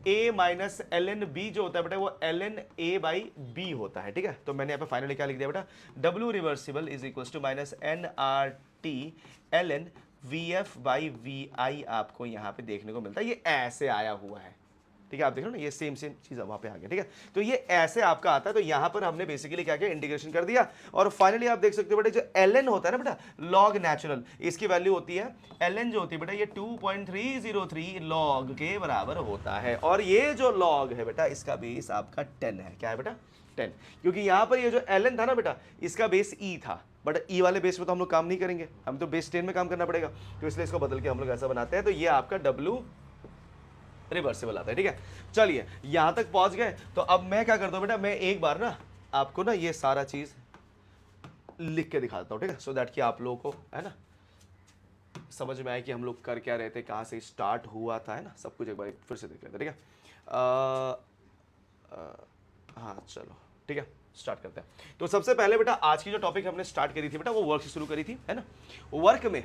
A minus L N B जो होता है बेटा वो L N A by B होता है, ठीक है। तो मैंने यहाँ पे फाइनली क्या लिख दिया बेटा, W reversible is equal to minus N R T L N V F by V I आपको यहाँ पे देखने को मिलता है। ये ऐसे आया हुआ है, ठीक है। आप देख रहे हो ना, ये सेम चीज वहां पे आ गया, ठीक है। तो ये ऐसे आपका आता है। तो यहां पर हमने बेसिकली क्या किया, इंटीग्रेशन कर दिया, और फाइनली आप देख सकते हो बेटा जो ln होता है ना बेटा, लॉग नेचुरल, इसकी वैल्यू होती है ln जो होती है बेटा ये 2.303 लॉग के बराबर होता है। और ये जो लॉग है बेटा इसका बेस आपका 10 है। क्या है बेटा, 10, क्योंकि यहां पर ये जो ln था ना बेटा इसका बेस e था, बट ई वाले बेस पे तो हम लोग काम नहीं करेंगे, हम तो बेस 10 में काम करना पड़ेगा, तो इसलिए इसको बदल के हम लोग ऐसा बनाते हैं। तो ये आपका W रिवर्सिबल आता है, ठीक है। चलिए यहां तक पहुंच गए, तो अब मैं क्या करता हूं बेटा, मैं एक बार ना आपको ना ये सारा चीज लिख के दिखा देता हूं, ठीक है, सो दैट कि आप लोगों को है ना समझ में आए कि हम लोग कर क्या रहे थे, कहां से स्टार्ट हुआ था, है ना, सब कुछ एक बार फिर से देख लेते, ठीक है। हाँ चलो ठीक है, स्टार्ट करते हैं। तो सबसे पहले बेटा आज की जो टॉपिक हमने स्टार्ट करी थी बेटा वो वर्क से शुरू करी थी, है ना। वर्क में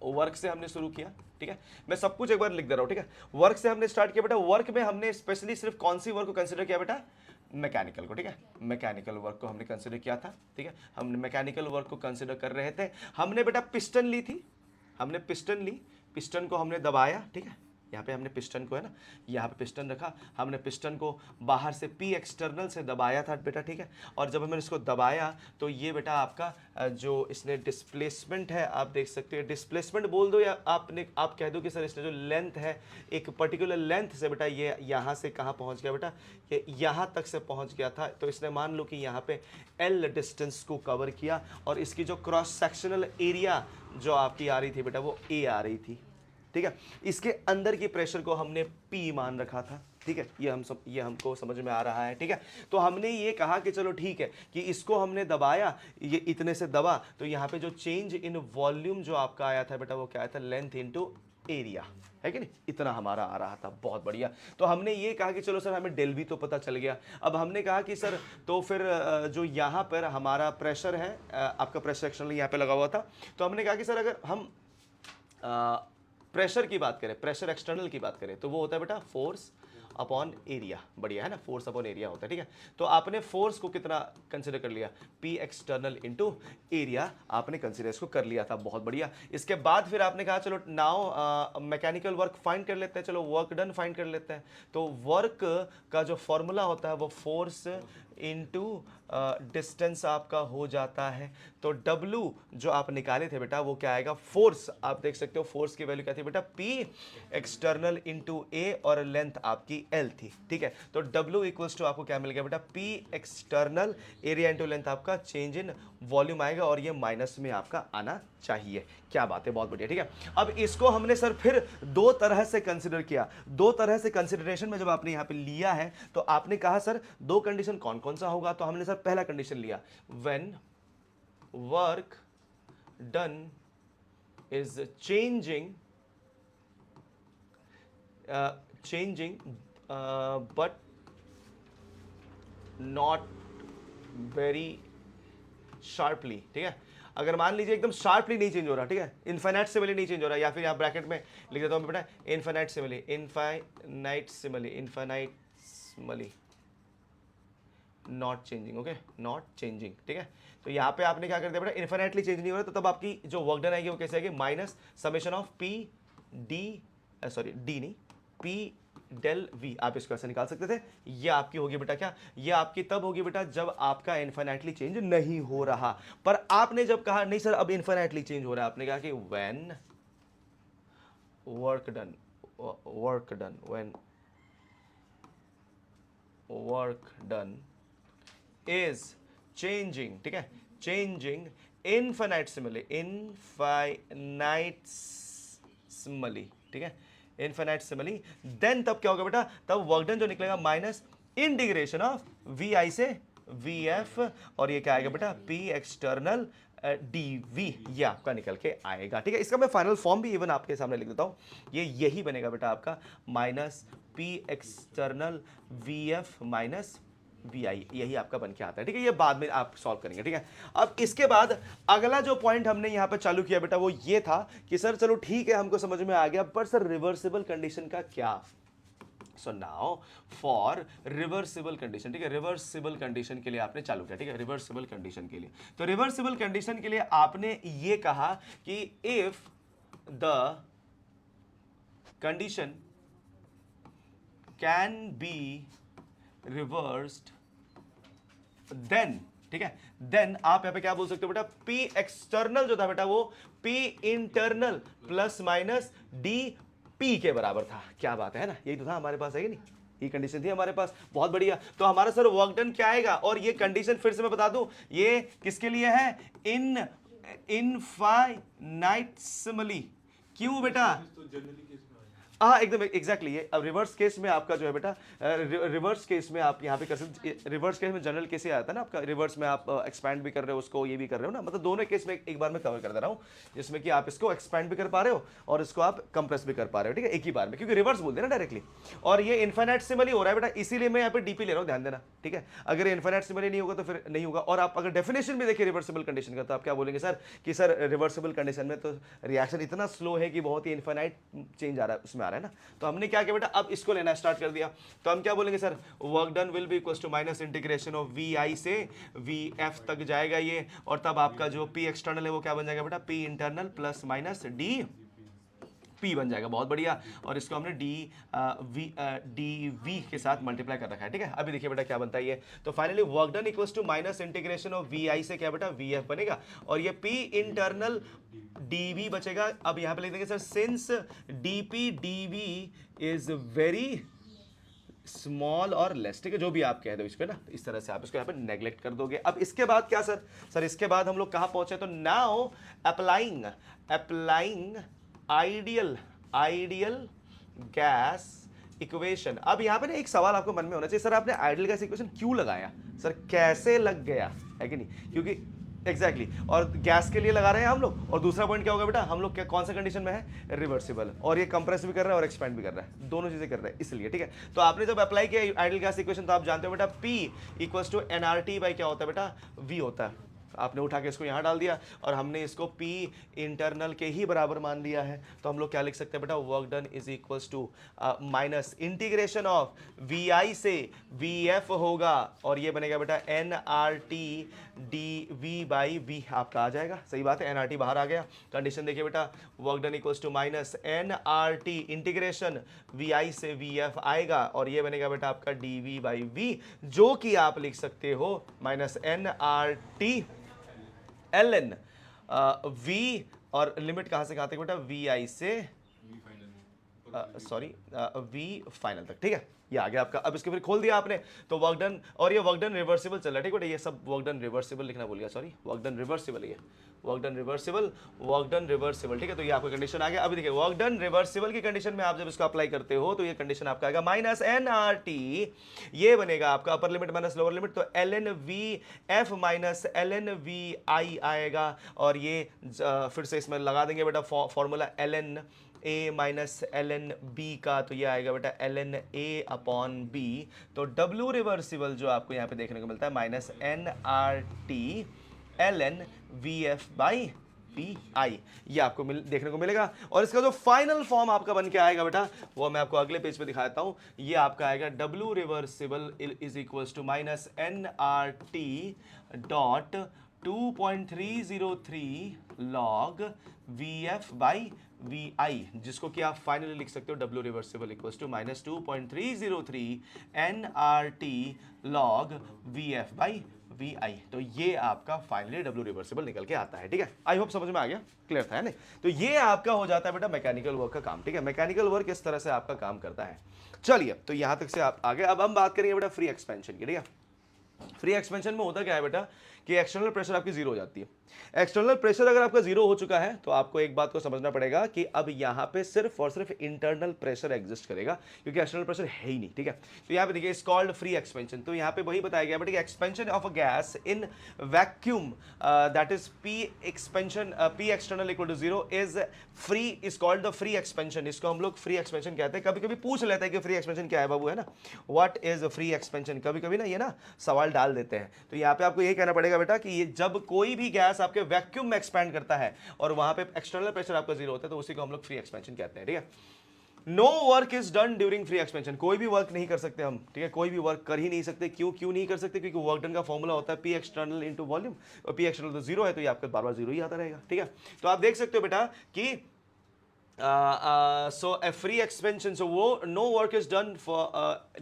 वर्क से हमने शुरू किया, ठीक है। मैं सब कुछ एक बार लिख दे रहा हूं, ठीक है। वर्क से हमने स्टार्ट किया बेटा, वर्क में हमने स्पेशली सिर्फ कौन सी वर्क को कंसीडर किया बेटा, मैकेनिकल को, ठीक है। मैकेनिकल वर्क को हमने कंसीडर किया था, ठीक है। हमने मैकेनिकल वर्क को कंसीडर कर रहे थे। हमने बेटा पिस्टन ली थी, हमने पिस्टन ली, पिस्टन को हमने दबाया, ठीक है। यहाँ पे हमने पिस्टन को है ना, यहाँ पे पिस्टन रखा, हमने पिस्टन को बाहर से पी एक्सटर्नल से दबाया था बेटा, ठीक है। और जब हमने इसको दबाया तो ये बेटा आपका जो इसने डिस्प्लेसमेंट है, आप देख सकते हो, डिस्प्लेसमेंट बोल दो या आप कह दो कि सर इसने जो लेंथ है एक पर्टिकुलर लेंथ से बेटा ये यहाँ से कहाँ पहुँच गया बेटा, ये यहाँ तक से पहुँच गया था। तो इसने मान लो कि यहाँ पे एल डिस्टेंस को कवर किया, और इसकी जो क्रॉस सेक्शनल एरिया जो आपकी आ रही थी बेटा वो ए आ रही थी, ठीक है। इसके अंदर की प्रेशर को हमने P मान रखा था, ठीक है। ये हमको समझ में आ रहा है, ठीक है। तो हमने ये कहा कि चलो ठीक है कि इसको हमने दबाया, ये इतने से दबा, तो यहाँ पे जो चेंज इन वॉल्यूम जो आपका आया था बेटा वो क्या आया था, लेंथ इनटू एरिया, है कि नहीं, इतना हमारा आ रहा था। बहुत बढ़िया। तो हमने ये कहा कि चलो सर हमें डेल भी तो पता चल गया। अब हमने कहा कि सर तो फिर जो यहाँ पर हमारा प्रेशर है, आपका प्रेशर एक्सटर्नल यहाँ पे लगा हुआ था, तो हमने कहा कि सर अगर हम प्रेशर की बात करें, प्रेशर एक्सटर्नल की बात करें, तो वो होता है बेटा फोर्स अपॉन एरिया। बढ़िया है ना, फोर्स अपॉन एरिया होता है, ठीक है। तो आपने फोर्स को कितना कंसिडर कर लिया, P एक्सटर्नल इनटू एरिया, आपने कंसिडर इसको कर लिया था। बहुत बढ़िया। इसके बाद फिर आपने कहा चलो नाउ मैकेनिकल वर्क फाइंड कर लेते हैं, चलो वर्क डन फाइंड कर लेते हैं। तो वर्क का जो फॉर्मूला होता है वो फोर्स इनटू डिस्टेंस आपका हो जाता है। तो W जो आप निकाले थे बेटा वो क्या आएगा, फोर्स, आप देख सकते हो फोर्स की वैल्यू क्या थी बेटा, P एक्सटर्नल इनटू A, और लेंथ आपकी एल थी, ठीक है। तो W इक्वल्स टू आपको क्या मिल गया बेटा, P external area into length आपका चेंज इन वॉल्यूम आएगा और ये माइनस में आपका आना चाहिए। क्या बात है, बहुत बढ़िया, ठीक है। अब इसको हमने सर फिर दो तरह से कंसिडर किया, दो तरह से कंसिडरेशन में जब आपने यहां पे लिया है तो आपने कहा सर दो कंडीशन कौन कौन सा होगा, तो हमने सर पहला कंडीशन लिया, when work done is changing but not very sharply, ठीक है। अगर मान लीजिए एकदम शार्पली नहीं चेंज हो रहा, ठीक है, इनफाइनाइट सिमिली नहीं चेंज हो रहा, या फिर यहाँ ब्रैकेट में लिख देता हूँ बेटा infinite simile not changing, okay, not changing, ठीक है। तो यहाँ पे आपने क्या कर दिया बेटा, इनफाइनाइटली चेंज नहीं हो रहा, तो तब आपकी जो वर्क डन आएगी वो कैसे आएगी, minus summation of P D, sorry D नहीं, पी डेल वी, आप इसको ऐसे निकाल सकते थे। ये आपकी होगी बेटा क्या, ये आपकी तब होगी बेटा जब आपका इनफाइनाइटली चेंज नहीं हो रहा। पर आपने जब कहा नहीं सर अब इनफाइनाइटली चेंज हो रहा है, आपने कहा कि when work done when work done is changing, ठीक है, चेंजिंग इनफाइनाइट सिमिली ठीक है, इनफाइनाइट सिमिली, देन तब क्या होगा बेटा, तब वर्क डन जो निकलेगा minus integration of V I से वी एफ, और ये क्या आएगा बेटा, पी एक्सटर्नल dv, ये आपका निकल के आएगा, ठीक है। इसका मैं फाइनल फॉर्म भी इवन आपके सामने लिख देता हूं, ये यही बनेगा बेटा आपका minus P external V F minus V I, यही आपका बन के आता है, ठीक है। ये बाद में आप सॉल्व करेंगे, ठीक है। अब इसके बाद अगला जो पॉइंट हमने यहां पे चालू किया बेटा वो ये था कि सर चलो ठीक है हमको समझ में आ गया, पर सर रिवर्सिबल कंडीशन का क्या। So now for reversible condition, ठीक है, रिवर्सिबल कंडीशन के लिए आपने चालू किया, ठीक है, रिवर्सिबल कंडीशन के लिए, तो रिवर्सिबल कंडीशन के लिए आपने ये कहा कि if the condition can be reversed then, ठीक है, देन आप यहां पे क्या बोल सकते हो बेटा, P एक्सटर्नल जो था बेटा वो P internal plus minus D P के बराबर था। क्या बात है ना, यही तो था हमारे पास, है कि नहीं, ये कंडीशन थी हमारे पास, बहुत बढ़िया। तो हमारा सर वर्क डन क्या आएगा, और ये कंडीशन फिर से मैं बता दूं ये किसके लिए है, इनफाइनाइट सिमिली, क्यों बेटा, हाँ एकदम एग्जैक्टली, ये अब रिवर्स केस में आपका जो है बेटा, रिवर्स केस में आप यहाँ पे कर सकते, रिवर्स केस में जनरल केस ही आता है ना आपका, रिवर्स में आप एक्सपैंड भी कर रहे हो उसको, ये भी कर रहे हो ना, मतलब दोनों केस में एक बार में कवर कर दे रहा हूँ, जिसमें कि आप इसको एक्सपैंड भी कर पा रहे हो और इसको आप कंप्रेस भी कर पा रहे हो, ठीक है, एक ही बार में, क्योंकि रिवर्स बोल देना डायरेक्टली। और ये इनफाइनाइट सिमिली हो रहा है बेटा, इसीलिए मैं यहाँ पे डीपी ले रहा हूँ, ध्यान देना, ठीक है। अगर इनफाइनाइट सिमिली नहीं होगा तो फिर नहीं होगा। और आप अगर डेफिनेशन भी देखिए रिवर्सिबल कंडीशन का, तो आप क्या बोलेंगे सर कि सर रिवर्सिबल कंडीशन में तो रिएक्शन इतना स्लो है कि बहुत ही इनफाइनाइट चेंज आ रहा है, उसमें आ रहा है ना। तो हमने क्या किया बेटा, अब इसको लेना स्टार्ट कर दिया, तो हम क्या बोलेंगे sir, work done will be equal to minus integration of V I से वी एफ तक जाएगा ये, और तब आपका जो पी एक्सटर्नल है वो क्या बन जाएगा बेटा, P internal plus minus D P बन जाएगा, बहुत बढ़िया। और इसको हमने डी वी के साथ मल्टीप्लाई कर रखा है, ठीक है। अभी देखिए बेटा क्या बनता है ये, तो finally work done equals to minus integration of V I से क्या बेटा, वी एफ बनेगा, और ये पी इंटरनल dv बचेगा। अब यहां पे लिख देंगे sir since dp dv is very small और लेस, ठीक है, जो भी आप कह दो इसको ना, इस तरह से आप इसको यहाँ पे नेग्लेक्ट कर दोगे। अब इसके बाद क्या सर इसके बाद हम लोग कहाँ पहुंचे, तो now applying ideal gas equation. अब यहाँ पे ना एक सवाल आपको मन में होना चाहिए, सर आपने आइडियल गैस इक्वेशन क्यों लगाया, सर कैसे लग गया, है कि नहीं, क्योंकि एग्जैक्टली और गैस के लिए लगा रहे हैं हम लोग। और दूसरा पॉइंट क्या होगा बेटा, हम लोग क्या कौन सा कंडीशन में है, रिवर्सिबल, और ये कंप्रेस भी कर रहा है और एक्सपैंड भी कर रहा है, दोनों चीजें कर रहा है, इसलिए, ठीक है। तो आपने जब अप्लाई किया आइडियल गैस इक्वेशन, तो आप जानते हो बेटा P equals to nRT by क्या होता है बेटा, V होता है। आपने उठा के इसको यहाँ डाल दिया और हमने इसको P इंटरनल के ही बराबर मान लिया है, तो हम लोग क्या लिख सकते हैं बेटा, work done is equals to minus integration of V I से वी एफ होगा, और ये बनेगा बेटा nRT dv बाई v आपका आ जाएगा, सही बात है, nRT बाहर आ गया। कंडीशन देखिए बेटा, work done equals to minus nRT integration V I से वी एफ आएगा, और ये बनेगा बेटा आपका dv बाई v, जो कि आप लिख सकते हो माइनस nRT ln v, और लिमिट कहां से कहां तक बेटा, वी आई से सॉरी वी फाइनल तक, ठीक है, ये आ गया आपका। अब इसके फिर खोल दिया आपने तो वर्क डन, और ये वर्क डन रिवर्सिबल चल रहा है, ठीक है, ये सब वर्क डन रिवर्सिबल लिखना भूल गया, सॉरी, वर्क डन रिवर्सिबल, ये work done reversible, work done reversible, ठीक है। तो ये आपका कंडीशन आ गया। अभी देखिए वर्क डन रिवर्सिबल की कंडीशन में आप जब इसको अप्लाई करते हो तो ये कंडीशन आपका आएगा माइनस एन आर टी, ये बनेगा आपका upper limit minus lower limit, तो L N V F minus L N V I आएगा, और ये फिर से इसमें लगा देंगे बेटा formula L N A minus L N B का, तो ये आएगा बेटा L N A upon B, तो डब्ल्यू रिवर्सिबल जो आपको यहाँ पे देखने को मिलता है minus N R T L N V F by P I, ये आपको देखने को मिलेगा। और इसका जो फाइनल फॉर्म आपका बन के आएगा बेटा वो मैं आपको अगले पेज पे दिखाता हूँ, ये आपका आएगा W reversible is equals to minus N R T dot 2.303 log V F by V I, जिसको कि आप फाइनली लिख सकते हो W reversible equals to minus 2.303 N R T log V F by V I. तो ये आपका finally W reversible निकल के आता है, ठीक है। आई होप समझ में आ गया, क्लियर था, है नहीं? तो ये आपका हो जाता है बेटा मैकेनिकल वर्क का काम, ठीक है। मैकेनिकल वर्क इस तरह से आपका काम करता है। चलिए, तो यहां तक से आप आगे, अब हम बात करेंगे बेटा फ्री एक्सपेंशन की, ठीक है। फ्री एक्सपेंशन में होता क्या है बेटा कि एक्सटर्नल प्रेशर आपकी जीरो हो जाती है। एक्सटर्नल प्रेशर अगर आपका जीरो हो चुका है तो आपको एक बात को समझना पड़ेगा कि अब यहां पे सिर्फ और सिर्फ इंटरनल प्रेशर एग्जिस्ट करेगा, क्योंकि एक्सटर्नल प्रेशर है ही नहीं, ठीक है। तो यहां पे देखिए इट्स कॉल्ड फ्री एक्सपेंशन, तो यहां पे वही बताया गया बेटा expansion of a gas in vacuum that is P expansion P external equal to zero is free, is called the free expansion. इसको हम लोग फ्री एक्सपेंशन कहते हैं। कभी कभी पूछ लेते हैं कि फ्री एक्सपेंशन क्या है बाबू, है ना, व्हाट इज फ्री एक्सपेंशन, कभी कभी ना ये ना सवाल डाल देते हैं। तो यहाँ पे आपको ये कहना पड़ेगा बेटा कि ये जब कोई भी गैस आपके वैक्यूम में एक्सपैंड करता है और वहां पे एक्सटर्नल प्रेशर आपका जीरो होता है तो उसी को हम लोग फ्री एक्सपेंशन कहते हैं, ठीक है। No work is done during free expansion, कोई भी वर्क नहीं कर सकते हम, ठीक है, कोई भी वर्क कर ही नहीं सकते। क्यों नहीं कर सकते? क्योंकि वर्क डन का फॉर्मूला होता है पी एक्सटर्नल इंटू वॉल्यूम, और पी एक्सटर्नल तो जीरो है, तो ये आपका बार बार जीरो ही आता रहेगा, ठीक है। तो आप देख सकते हो बेटा कि so a free expansion, so no work is done for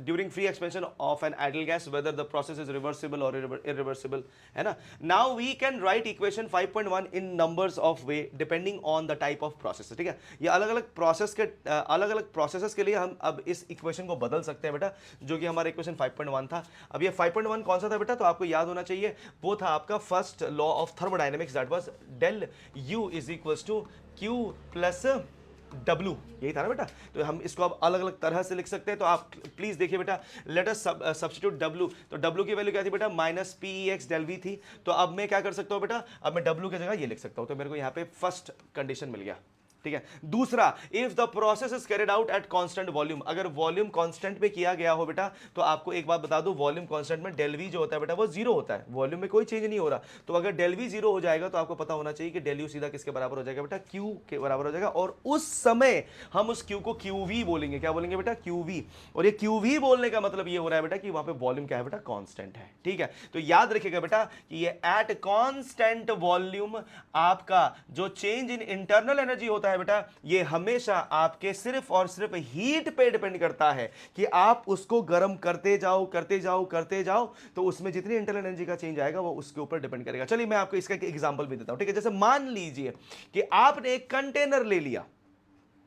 during free expansion of an ideal gas whether the process is reversible or irreversible, है ना। Now we can write equation 5.1 in numbers of way depending on the type of process, ठीक है। ये अलग अलग process के अलग अलग प्रोसेसेस के लिए हम अब इस इक्वेशन को बदल सकते हैं बेटा, जो कि हमारा इक्वेशन 5.1 था। अब ये 5.1 कौन सा था बेटा, तो आपको याद होना चाहिए, वो था आपका first law of thermodynamics, that was del U is equals to Q plus W, यही था ना बेटा। तो हम इसको अब अलग अलग तरह से लिख सकते हैं। तो आप प्लीज देखिए बेटा, लेट अस सब्स्टिट्यूट W, तो W की वैल्यू क्या थी बेटा, minus P X del V थी। तो अब मैं क्या कर सकता हूं बेटा, अब मैं W की जगह ये लिख सकता हूं। तो मेरे को यहाँ पे फर्स्ट कंडीशन मिल गया, ठीक है। दूसरा, if the process is carried out at constant volume, अगर वॉल्यूम कांस्टेंट पे किया गया हो बेटा, तो आपको एक बात बता दूं, वॉल्यूम कांस्टेंट में डेल वी जो होता है बेटा वो जीरो होता है, वॉल्यूम में कोई चेंज नहीं हो रहा। तो अगर डेल वी जीरो हो जाएगा तो आपको पता होना चाहिए कि डेल यू सीधा किसके बराबर हो जाएगा बेटा, क्यू के बराबर हो जाएगा, और उस समय हम उस क्यू को क्यू वी बोलेंगे। क्या बोलेंगे बेटा, क्यू वी। और ये क्यू वी बोलने का मतलब ये हो रहा है बेटा कि वहां पे वॉल्यूम क्या है बेटा, कांस्टेंट है, ठीक है। तो याद रखिएगा बेटा कि ये एट कांस्टेंट वॉल्यूम आपका जो चेंज इन इंटरनल एनर्जी होता है बेटा, ये हमेशा आपके सिर्फ और सिर्फ हीट पे डिपेंड करता है कि आप उसको गर्म करते जाओ करते जाओ करते जाओ, तो उसमें जितनी इंटरनल एनर्जी का चेंज आएगा वो उसके ऊपर डिपेंड करेगा। चलिए मैं आपको इसका एक एग्जांपल भी देता हूं, ठीक है। जैसे मान लीजिए कि आपने एक कंटेनर ले लिया,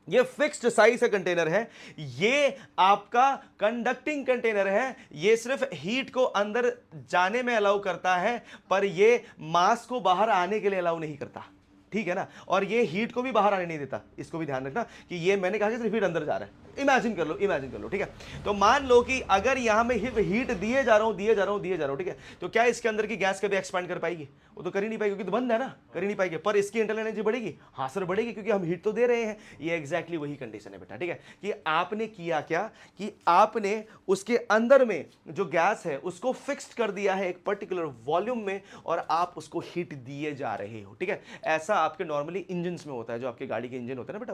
ये फिक्स्ड साइज का कंटेनर है, ये आपका कंडक्टिंग कंटेनर है, ये सिर्फ हीट को अंदर जाने में अलाउ करता है पर ये मास को बाहर आने के लिए अलाउ नहीं करता, ठीक है ना। और ये हीट को भी बाहर आने नहीं देता, इसको भी ध्यान रखना कि ये मैंने कहा कि सिर्फ हीट अंदर जा रहा है। इमेजिन कर लो, ठीक है। तो मान लो कि अगर यहां में हीट दिए जा रहा हूं, ठीक है, तो क्या इसके अंदर की गैस कभी एक्सपैंड कर पाएगी? वो तो कर ही नहीं पाएगी, क्योंकि तो बंद है ना, कर ही नहीं पाएगी। पर इसकी इंटरनल एनर्जी बढ़ेगी, हाँ सर बढ़ेगी, क्योंकि हम हीट तो दे रहे हैं। ये एग्जैक्टली वही कंडीशन है बेटा, ठीक है, कि आपने किया क्या कि आपने उसके अंदर में जो गैस है उसको फिक्स्ड कर दिया है एक पर्टिकुलर वॉल्यूम में, और आप उसको हीट दिए जा रहे हो, ठीक है। ऐसा आपके नॉर्मली इंजन में होता है, जो आपकी गाड़ी के इंजन होते हैं ना बेटा,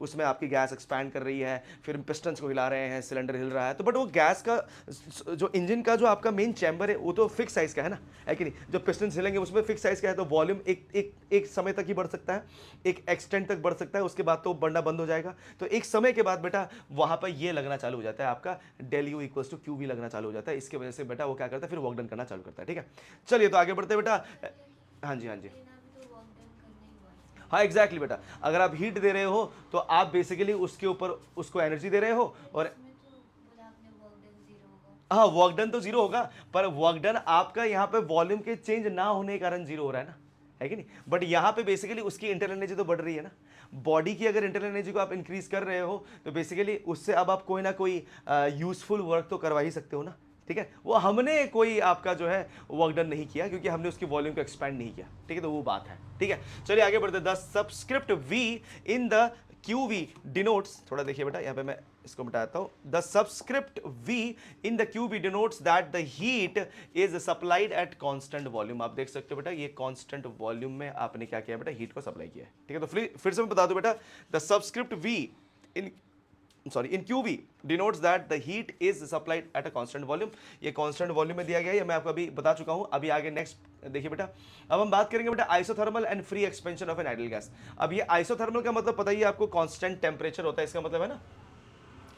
उसमें आपकी गैस एक्सपैंड कर रही है, फिर पिस्टन्स को हिला रहे हैं, सिलेंडर हिल रहा है, तो बट वो गैस का जो इंजन का जो आपका मेन चैम्बर है वो तो फिक्स साइज का है ना, है कि नहीं। जो पिस्टन्स हिलेंगे उसमें फिक्स साइज का है, तो वॉल्यूम एक समय तक ही बढ़ सकता है, एक एक्सटेंट तक बढ़ सकता है, उसके बाद तो बढ़ना बंद हो जाएगा। तो एक समय के बाद बेटा वहां पर ये लगना चालू हो जाता है, आपका del U equals to Q V लगना चालू हो जाता है। इसकी वजह से बेटा वो क्या करता है, फिर वर्क डन करना चालू करता है, ठीक है। चलिए तो आगे बढ़ते बेटा। हाँ जी, हाँ एग्जैक्टली बेटा, अगर आप हीट दे रहे हो तो आप बेसिकली उसके ऊपर उसको एनर्जी दे रहे हो, और हाँ वर्क डन तो जीरो होगा, पर वर्क डन आपका यहाँ पे वॉल्यूम के चेंज ना होने के कारण जीरो हो रहा है कि नहीं? बट यहाँ पे बेसिकली उसकी इंटरनल एनर्जी तो बढ़ रही है ना, बॉडी की अगर इंटरनल एनर्जी को आप इंक्रीज कर रहे हो तो बेसिकली उससे अब आप कोई ना कोई यूजफुल वर्क तो करवा ही सकते हो ना, ठीक है? वो हमने कोई आपका जो है वर्क डन नहीं किया क्योंकि हमने उसकी वॉल्यूम को एक्सपैंड नहीं किया, ठीक है? तो वो बात है, ठीक है? चलिए आगे बढ़ते। The subscript V in the QV denotes, थोड़ा देखिए बेटा यहाँ पे मैं इसको मिटाता हूँ। The subscript V in the QV denotes that the heat is supplied at constant volume। आप देख सकते हो बेटा ये constant volume में आपने क्या किया बेटा, हीट को सप्लाई किया है, ठीक है? तो फिर से मैं बता दूं बेटा, the subscript V in QV denotes that the heat is supplied at a constant volume। ये constant volume में दिया गया है, मैं आपको अभी बता चुका हूं। अभी आगे नेक्स्ट देखिए बेटा, अब हम बात करेंगे बेटा isothermal and free expansion of an ideal gas. अब ये आइसोथर्मल का मतलब पता ही है आपको, कांस्टेंट टेम्परेचर होता है, इसका मतलब है ना।